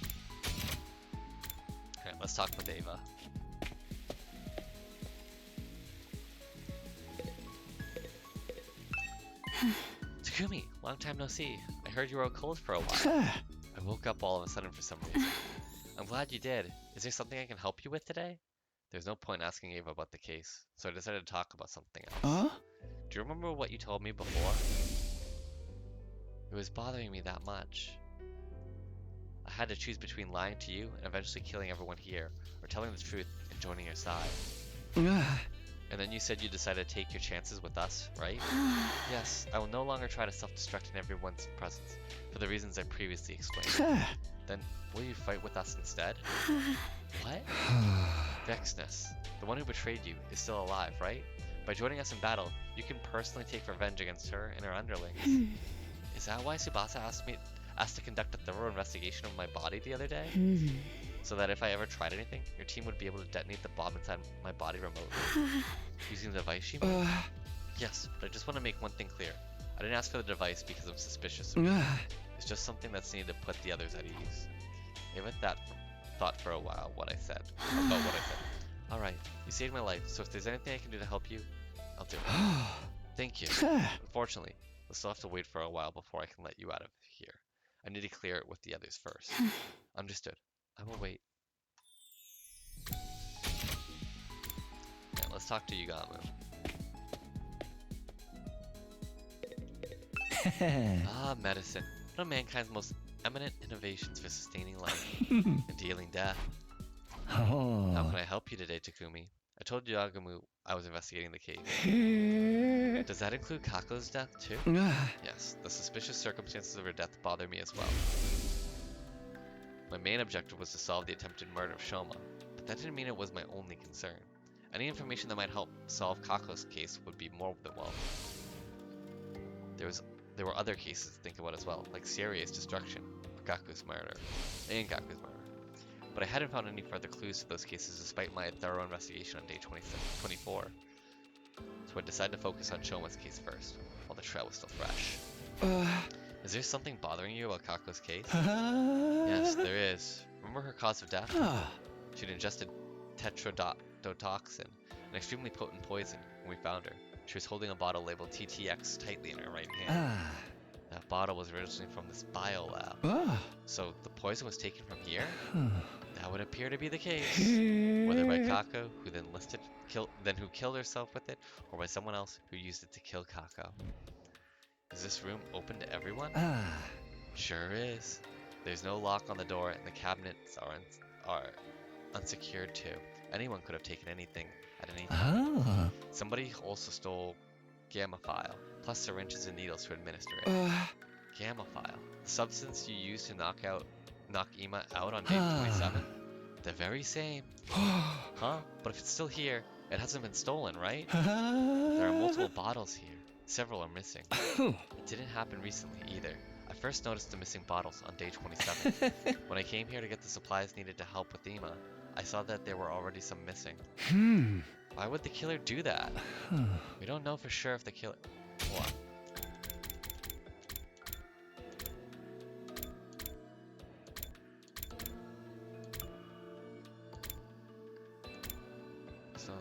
Alright, let's talk with Ava. Takumi, long time no see. I heard you were out cold for a while. I woke up all of a sudden for some reason. I'm glad you did. Is there something I can help you with today? There's no point asking Ava about the case, so I decided to talk about something else. Do you remember what you told me before? It was bothering me that much. I had to choose between lying to you and eventually killing everyone here, or telling the truth and joining your side. And then you said you decided to take your chances with us, right? Yes, I will no longer try to self-destruct in everyone's presence, for the reasons I previously explained. Then, will you fight with us instead? What? Vexness, the one who betrayed you, is still alive, right? By joining us in battle, you can personally take revenge against her and her underlings. Is that why Tsubasa asked to conduct a thorough investigation of my body the other day? So that if I ever tried anything, your team would be able to detonate the bomb inside my body remotely. Using the device, you mean? Yes, but I just want to make one thing clear. I didn't ask for the device because I'm suspicious of you. It's just something that's needed to put the others at ease. Ava thought for a while about what I said. Alright, you saved my life, so if there's anything I can do to help you, I'll do it. Thank you. Unfortunately, we'll still have to wait for a while before I can let you out of here. I need to clear it with the others first. Understood. I will wait. Yeah, let's talk to Yugamu. Medicine. One of mankind's most eminent innovations for sustaining life and dealing death. How can I help you today, Takumi? I told Yugamu I was investigating the case. Does that include Kako's death too? Yes, the suspicious circumstances of her death bother me as well. My main objective was to solve the attempted murder of Shoma, but that didn't mean it was my only concern. Any information that might help solve Kako's case would be more than welcome. There were other cases to think about as well, like serious destruction, Gaku's murder, but I hadn't found any further clues to those cases despite my thorough investigation on day 24. So I decided to focus on Shoma's case first, while the trail was still fresh. Is there something bothering you about Kako's case? Yes, there is. Remember her cause of death? She'd ingested tetrodotoxin, an extremely potent poison, when we found her. She was holding a bottle labeled TTX tightly in her right hand. That bottle was originally from this biolab. So the poison was taken from here? That would appear to be the case. Whether by Kako, who then who killed herself with it, or by someone else who used it to kill Kako? Is this room open to everyone? Sure is. There's no lock on the door, and the cabinets are unsecured too. Anyone could have taken anything at any time. Somebody also stole Gamma File, plus syringes and needles to administer it. Gamma File, the substance you used to knock Ima out on day 27? The very same. Huh? But if it's still here, it hasn't been stolen, right? There are multiple bottles here. Several are missing. It didn't happen recently either. I first noticed the missing bottles on day 27. When I came here to get the supplies needed to help with Ima, I saw that there were already some missing. Why would the killer do that? We don't know for sure if the killer... Hold on. So...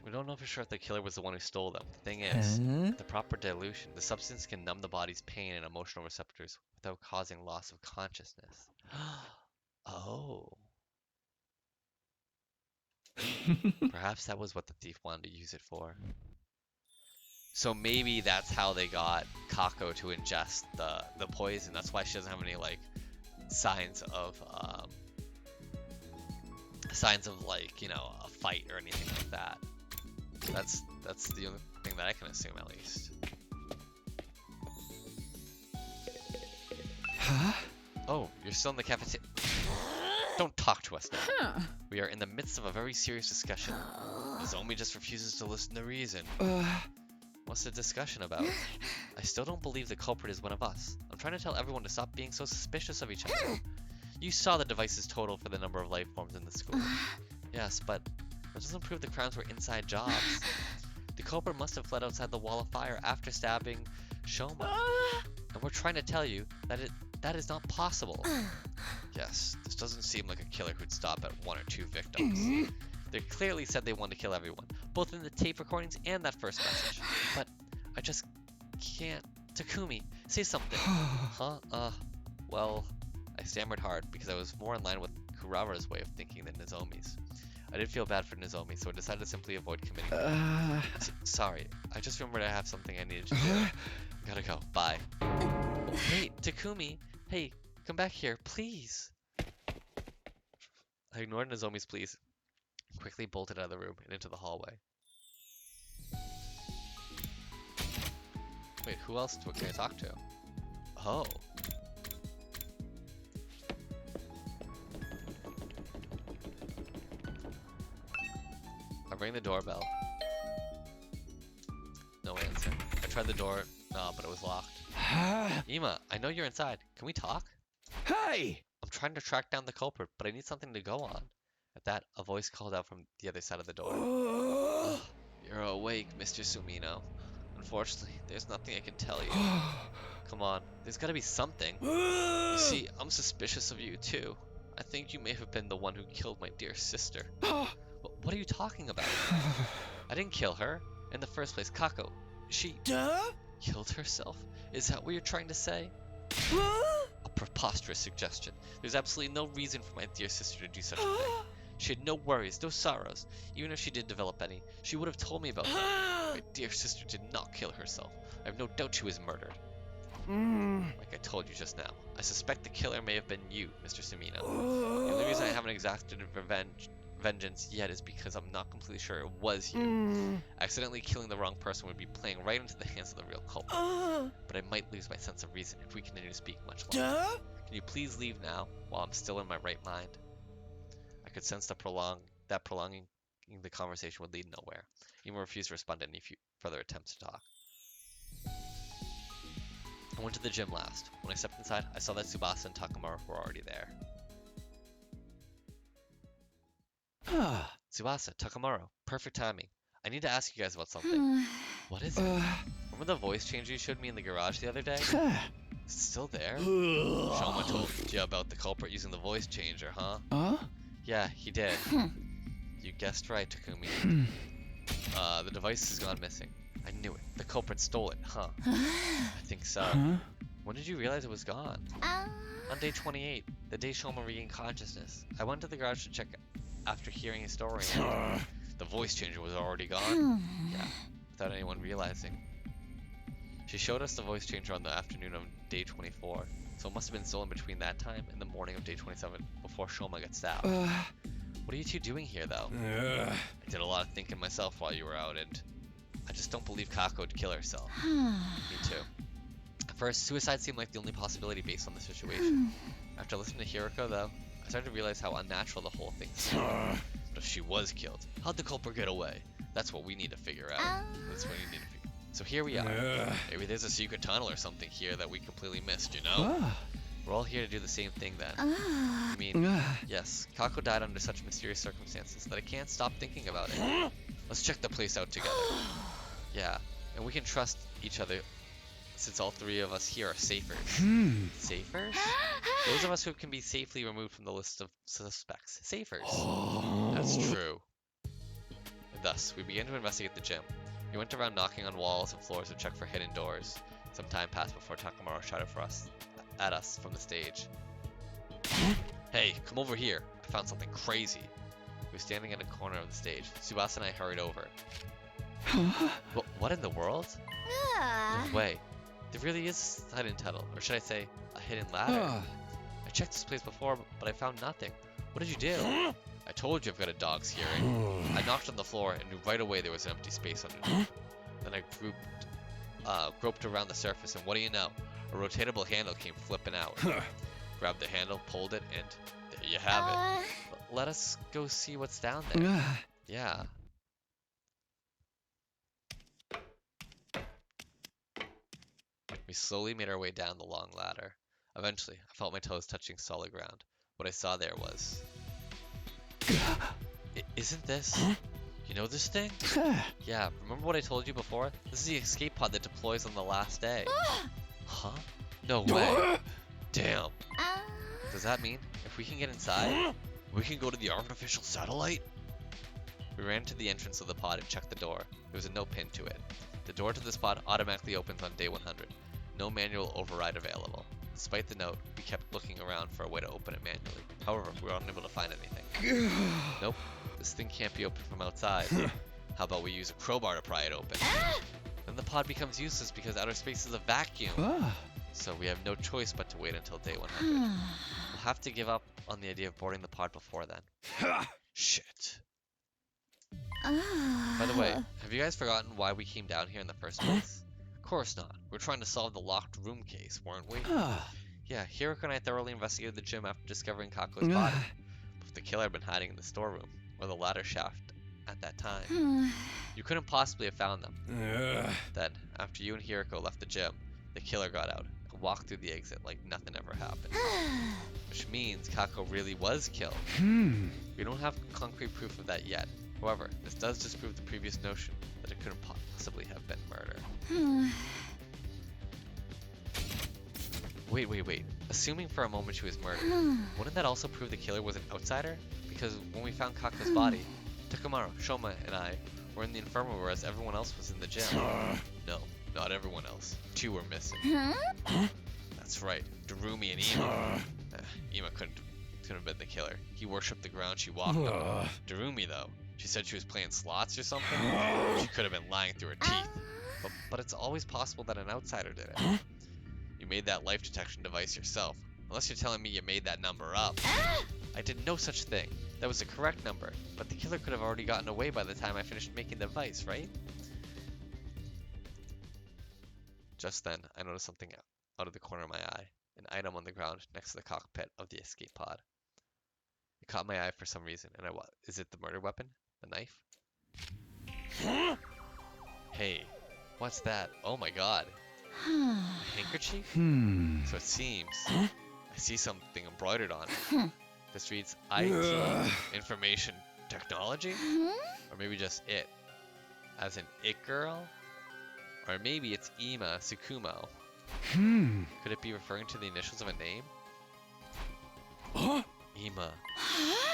We don't know for sure if the killer was the one who stole them. The thing is, the proper dilution, the substance can numb the body's pain and emotional receptors without causing loss of consciousness. Oh. Perhaps that was what the thief wanted to use it for. So maybe that's how they got Kako to ingest the poison. That's why she doesn't have any like signs of like, you know, a fight or anything like that. That's the only thing that I can assume, at least. Huh? Oh, you're still in the cafeteria. Don't talk to us now. We are in the midst of a very serious discussion. Nozomi just refuses to listen to reason. What's the discussion about? I still don't believe the culprit is one of us. I'm trying to tell everyone to stop being so suspicious of each other. You saw the device's total for the number of life forms in the school. Yes, but that doesn't prove the crimes were inside jobs. The culprit must have fled outside the wall of fire after stabbing Shoma. And we're trying to tell you that is not possible. Yes, this doesn't seem like a killer who'd stop at one or two victims. They clearly said they wanted to kill everyone, both in the tape recordings and that first message. But I just can't. Takumi, say something. Huh? Well, I stammered hard because I was more in line with Kurara's way of thinking than Nozomi's. I did feel bad for Nozomi, so I decided to simply avoid committing. Sorry, I just remembered I have something I needed to do. Gotta go. Bye. Wait, Takumi. Hey, come back here, please. I ignored Nozomi's pleas and quickly bolted out of the room and into the hallway. Wait, who else can I talk to? Oh. I rang the doorbell. No answer. I tried the door, but it was locked. Ima, I know you're inside. Can we talk? Hey! I'm trying to track down the culprit, but I need something to go on. At that, a voice called out from the other side of the door. Oh, you're awake, Mr. Sumino. Unfortunately, there's nothing I can tell you. Come on, there's gotta be something. You see, I'm suspicious of you too. I think you may have been the one who killed my dear sister. What are you talking about? I didn't kill her. In the first place, Kako, she killed herself? Is that what you're trying to say? A preposterous suggestion. There's absolutely no reason for my dear sister to do such a thing. She had no worries, no sorrows. Even if she did develop any, she would have told me about them. My dear sister did not kill herself. I have no doubt she was murdered. Like I told you just now, I suspect the killer may have been you, Mr. Sumino. The only reason I haven't exacted vengeance yet is because I'm not completely sure it was you. Accidentally killing the wrong person would be playing right into the hands of the real culprit. But I might lose my sense of reason if we continue to speak much longer. Can you please leave now, while I'm still in my right mind? I could sense that prolonging the conversation would lead nowhere. Ima refused to respond to any further attempts to talk. I went to the gym last. When I stepped inside, I saw that Tsubasa and Takamura were already there. Tsubasa, Takamura, perfect timing. I need to ask you guys about something. What is it? Remember the voice changer you showed me in the garage the other day? Is it still there? Shoma told you about the culprit using the voice changer, huh? Yeah, he did. You guessed right, Takumi. The device has gone missing. I knew it. The culprit stole it, huh? I think so. When did you realize it was gone? On day 28, the day Shoma regained consciousness, I went to the garage to check after hearing his story. And the voice changer was already gone. Yeah, without anyone realizing. She showed us the voice changer on the afternoon of day 24, so it must have been stolen between that time and the morning of day 27 before Shoma got stabbed. What are you two doing here, though? I did a lot of thinking myself while you were out, and I just don't believe Kako would kill herself. Me too. At first, suicide seemed like the only possibility based on the situation. After listening to Hiroko, though, I started to realize how unnatural the whole thing seemed. But if she was killed, how'd the culprit get away? That's what we need to figure out. That's what we need to figure. So here we are. Maybe there's a secret tunnel or something here that we completely missed, you know? We're all here to do the same thing then. I mean, yes, Kako died under such mysterious circumstances that I can't stop thinking about it. Let's check the place out together. Yeah, and we can trust each other since all three of us here are safers. Safers? Those of us who can be safely removed from the list of suspects. Safers. That's true. And thus, we began to investigate the gym. We went around knocking on walls and floors to check for hidden doors. Some time passed before Takamaru shouted at us from the stage. Hey, come over here. I found something crazy. He was standing in a corner of the stage. Tsubasa and I hurried over. What in the world? No way. There really is a hidden tunnel, or should I say, a hidden ladder. I checked this place before, but I found nothing. What did you do? I told you I've got a dog's hearing. I knocked on the floor and knew right away there was an empty space underneath. Then I groped around the surface, and what do you know? A rotatable handle came flipping out. Grabbed the handle, pulled it, and there you have it. Let us go see what's down there. Yeah. We slowly made our way down the long ladder. Eventually, I felt my toes touching solid ground. What I saw there was... Isn't this... You know this thing? Yeah, remember what I told you before? This is the escape pod that deploys on the last day. Huh? No way. Damn. Does that mean if we can get inside, we can go to the artificial satellite? We ran to the entrance of the pod and checked the door. There was a note pinned to it. The door to this pod automatically opens on day 100. No manual override available. Despite the note, we kept looking around for a way to open it manually. However, we were unable to find anything. Nope, this thing can't be opened from outside. How about we use a crowbar to pry it open? Then the pod becomes useless because outer space is a vacuum. So we have no choice but to wait until day 100. We'll have to give up on the idea of boarding the pod before then. Shit. By the way, have you guys forgotten why we came down here in the first place? Of course not. We're trying to solve the locked room case, weren't we? Yeah, Hiroko and I thoroughly investigated the gym after discovering Kako's body. But the killer had been hiding in the storeroom, or the ladder shaft at that time. You couldn't possibly have found them. Then, after you and Hiroko left the gym, the killer got out and walked through the exit like nothing ever happened. Which means Kako really was killed. We don't have concrete proof of that yet. However, this does disprove the previous notion that it couldn't possibly have been murder. Wait. Assuming for a moment she was murdered, wouldn't that also prove the killer was an outsider? Because when we found Kako's body, Takamaru, Shoma, and I were in the infirmary whereas everyone else was in the gym. No, not everyone else. 2 were missing. That's right, Darumi and Ima. Ima couldn't have been the killer. He worshipped the ground she walked on. Darumi, though, she said she was playing slots or something. She could have been lying through her teeth. But it's always possible that an outsider did it. You made that life detection device yourself. Unless you're telling me you made that number up. I did no such thing. That was the correct number. But the killer could have already gotten away by the time I finished making the device, right? Just then, I noticed something out of the corner of my eye. An item on the ground next to the cockpit of the escape pod. It caught my eye for some reason, and is it the murder weapon? The knife? Hey, what's that? Oh my god. A handkerchief? So it seems I see something embroidered on it. This reads IT, information technology? Or maybe just it, as in it girl? Or maybe it's Ima Tsukumo. Could it be referring to the initials of a name? Ima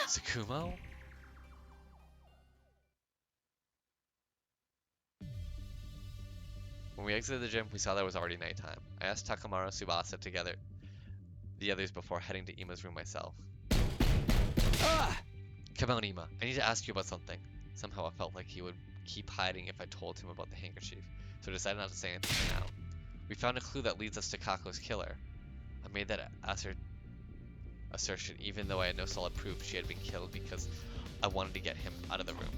Tsukumo? When we exited the gym, we saw that it was already nighttime. I asked Takamaru and Tsubasa together the others before heading to Ima's room myself. Ah! Come on, Ima. I need to ask you about something. Somehow I felt like he would keep hiding if I told him about the handkerchief, so I decided not to say anything for now. We found a clue that leads us to Kako's killer. I made that assertion even though I had no solid proof she had been killed because I wanted to get him out of the room.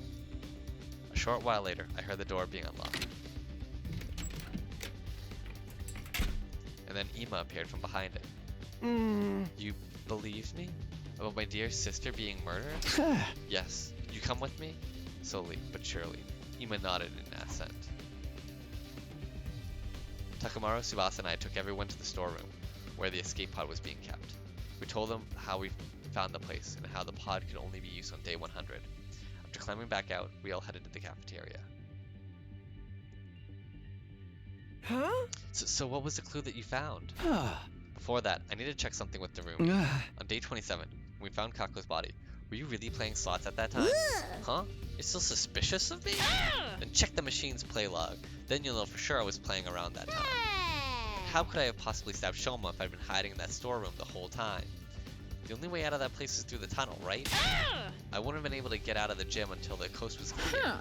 A short while later, I heard the door being unlocked. And then Ima appeared from behind it. You believe me? About my dear sister being murdered? Yes. You come with me? Slowly but surely, Ima nodded in assent. Takamaru, Tsubasa, and I took everyone to the storeroom, where the escape pod was being kept. We told them how we found the place, and how the pod could only be used on day 100. After climbing back out, we all headed to the cafeteria. Huh? So what was the clue that you found? Ah. Before that, I need to check something with the room. On day 27, when we found Kako's body, were you really playing slots at that time? Huh? You're still suspicious of me? Then check the machine's play log. Then you'll know for sure I was playing around that time. How could I have possibly stabbed Shoma if I'd been hiding in that storeroom the whole time? The only way out of that place is through the tunnel, right? I wouldn't have been able to get out of the gym until the coast was clear.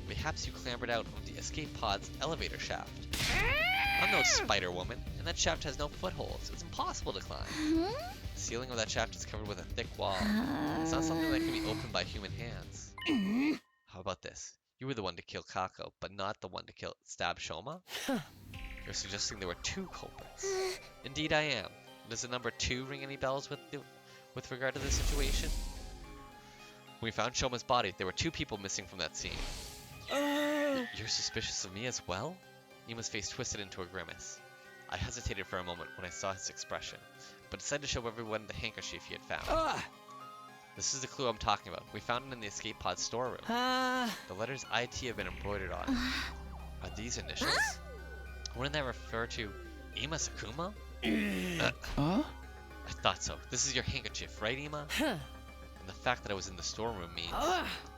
Perhaps you clambered out of the escape pod's elevator shaft. I'm no Spider Woman, and that shaft has no footholds. It's impossible to climb. The ceiling of that shaft is covered with a thick wall. It's not something that can be opened by human hands. How about this? You were the one to kill Kako, but not the one to stab Shoma? You're suggesting there were two culprits. Indeed I am. Does the number 2 ring any bells with regard to this situation? When we found Shoma's body, there were 2 people missing from that scene. You're suspicious of me as well? Ima's face twisted into a grimace. I hesitated for a moment when I saw his expression, but decided to show everyone the handkerchief he had found. This is the clue I'm talking about. We found it in the escape pod storeroom. The letters IT have been embroidered on it. Are these initials? Wouldn't that refer to Ima Sakuma? Huh? I thought so. This is your handkerchief, right, Ima? And the fact that I was in the storeroom means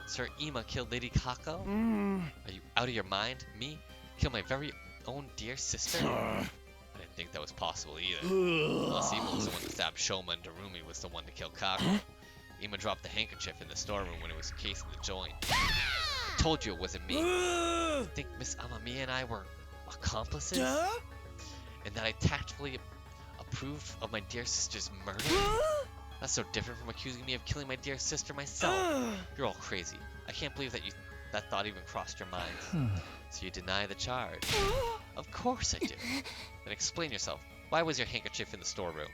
Sir Ima killed Lady Kako? Are you out of your mind? Me? Kill my very own dear sister? I didn't think that was possible either. Unless Ima was the one to stab Shoma and Darumi was the one to kill Kako. Ima dropped the handkerchief in the storeroom when it was cased in the joint. I told you it wasn't me. You think Miss Amamiya and I were accomplices? And that I tactfully approved of my dear sister's murder? That's so different from accusing me of killing my dear sister myself. You're all crazy. I can't believe that thought even crossed your mind. So you deny the charge? Of course I do. Then explain yourself. Why was your handkerchief in the storeroom?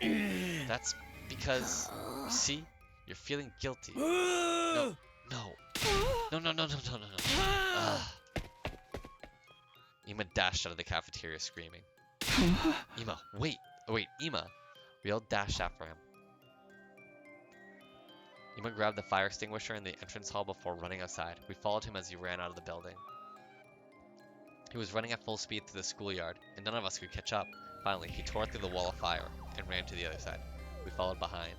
That's because, you see, you're feeling guilty. No. Ima dashed out of the cafeteria screaming. Ima, wait. Oh wait, Ima. We all dashed after him. Ima grabbed the fire extinguisher in the entrance hall before running outside. We followed him as he ran out of the building. He was running at full speed through the schoolyard, and none of us could catch up. Finally, he tore through the wall of fire and ran to the other side. We followed behind.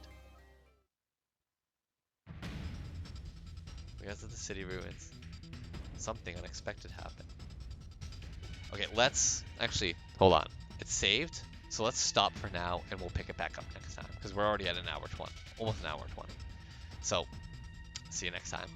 We got to the city ruins. Something unexpected happened. Okay, actually, hold on. It's saved, so let's stop for now, and we'll pick it back up next time, because we're already at an hour 20, almost an hour 20. So, see you next time.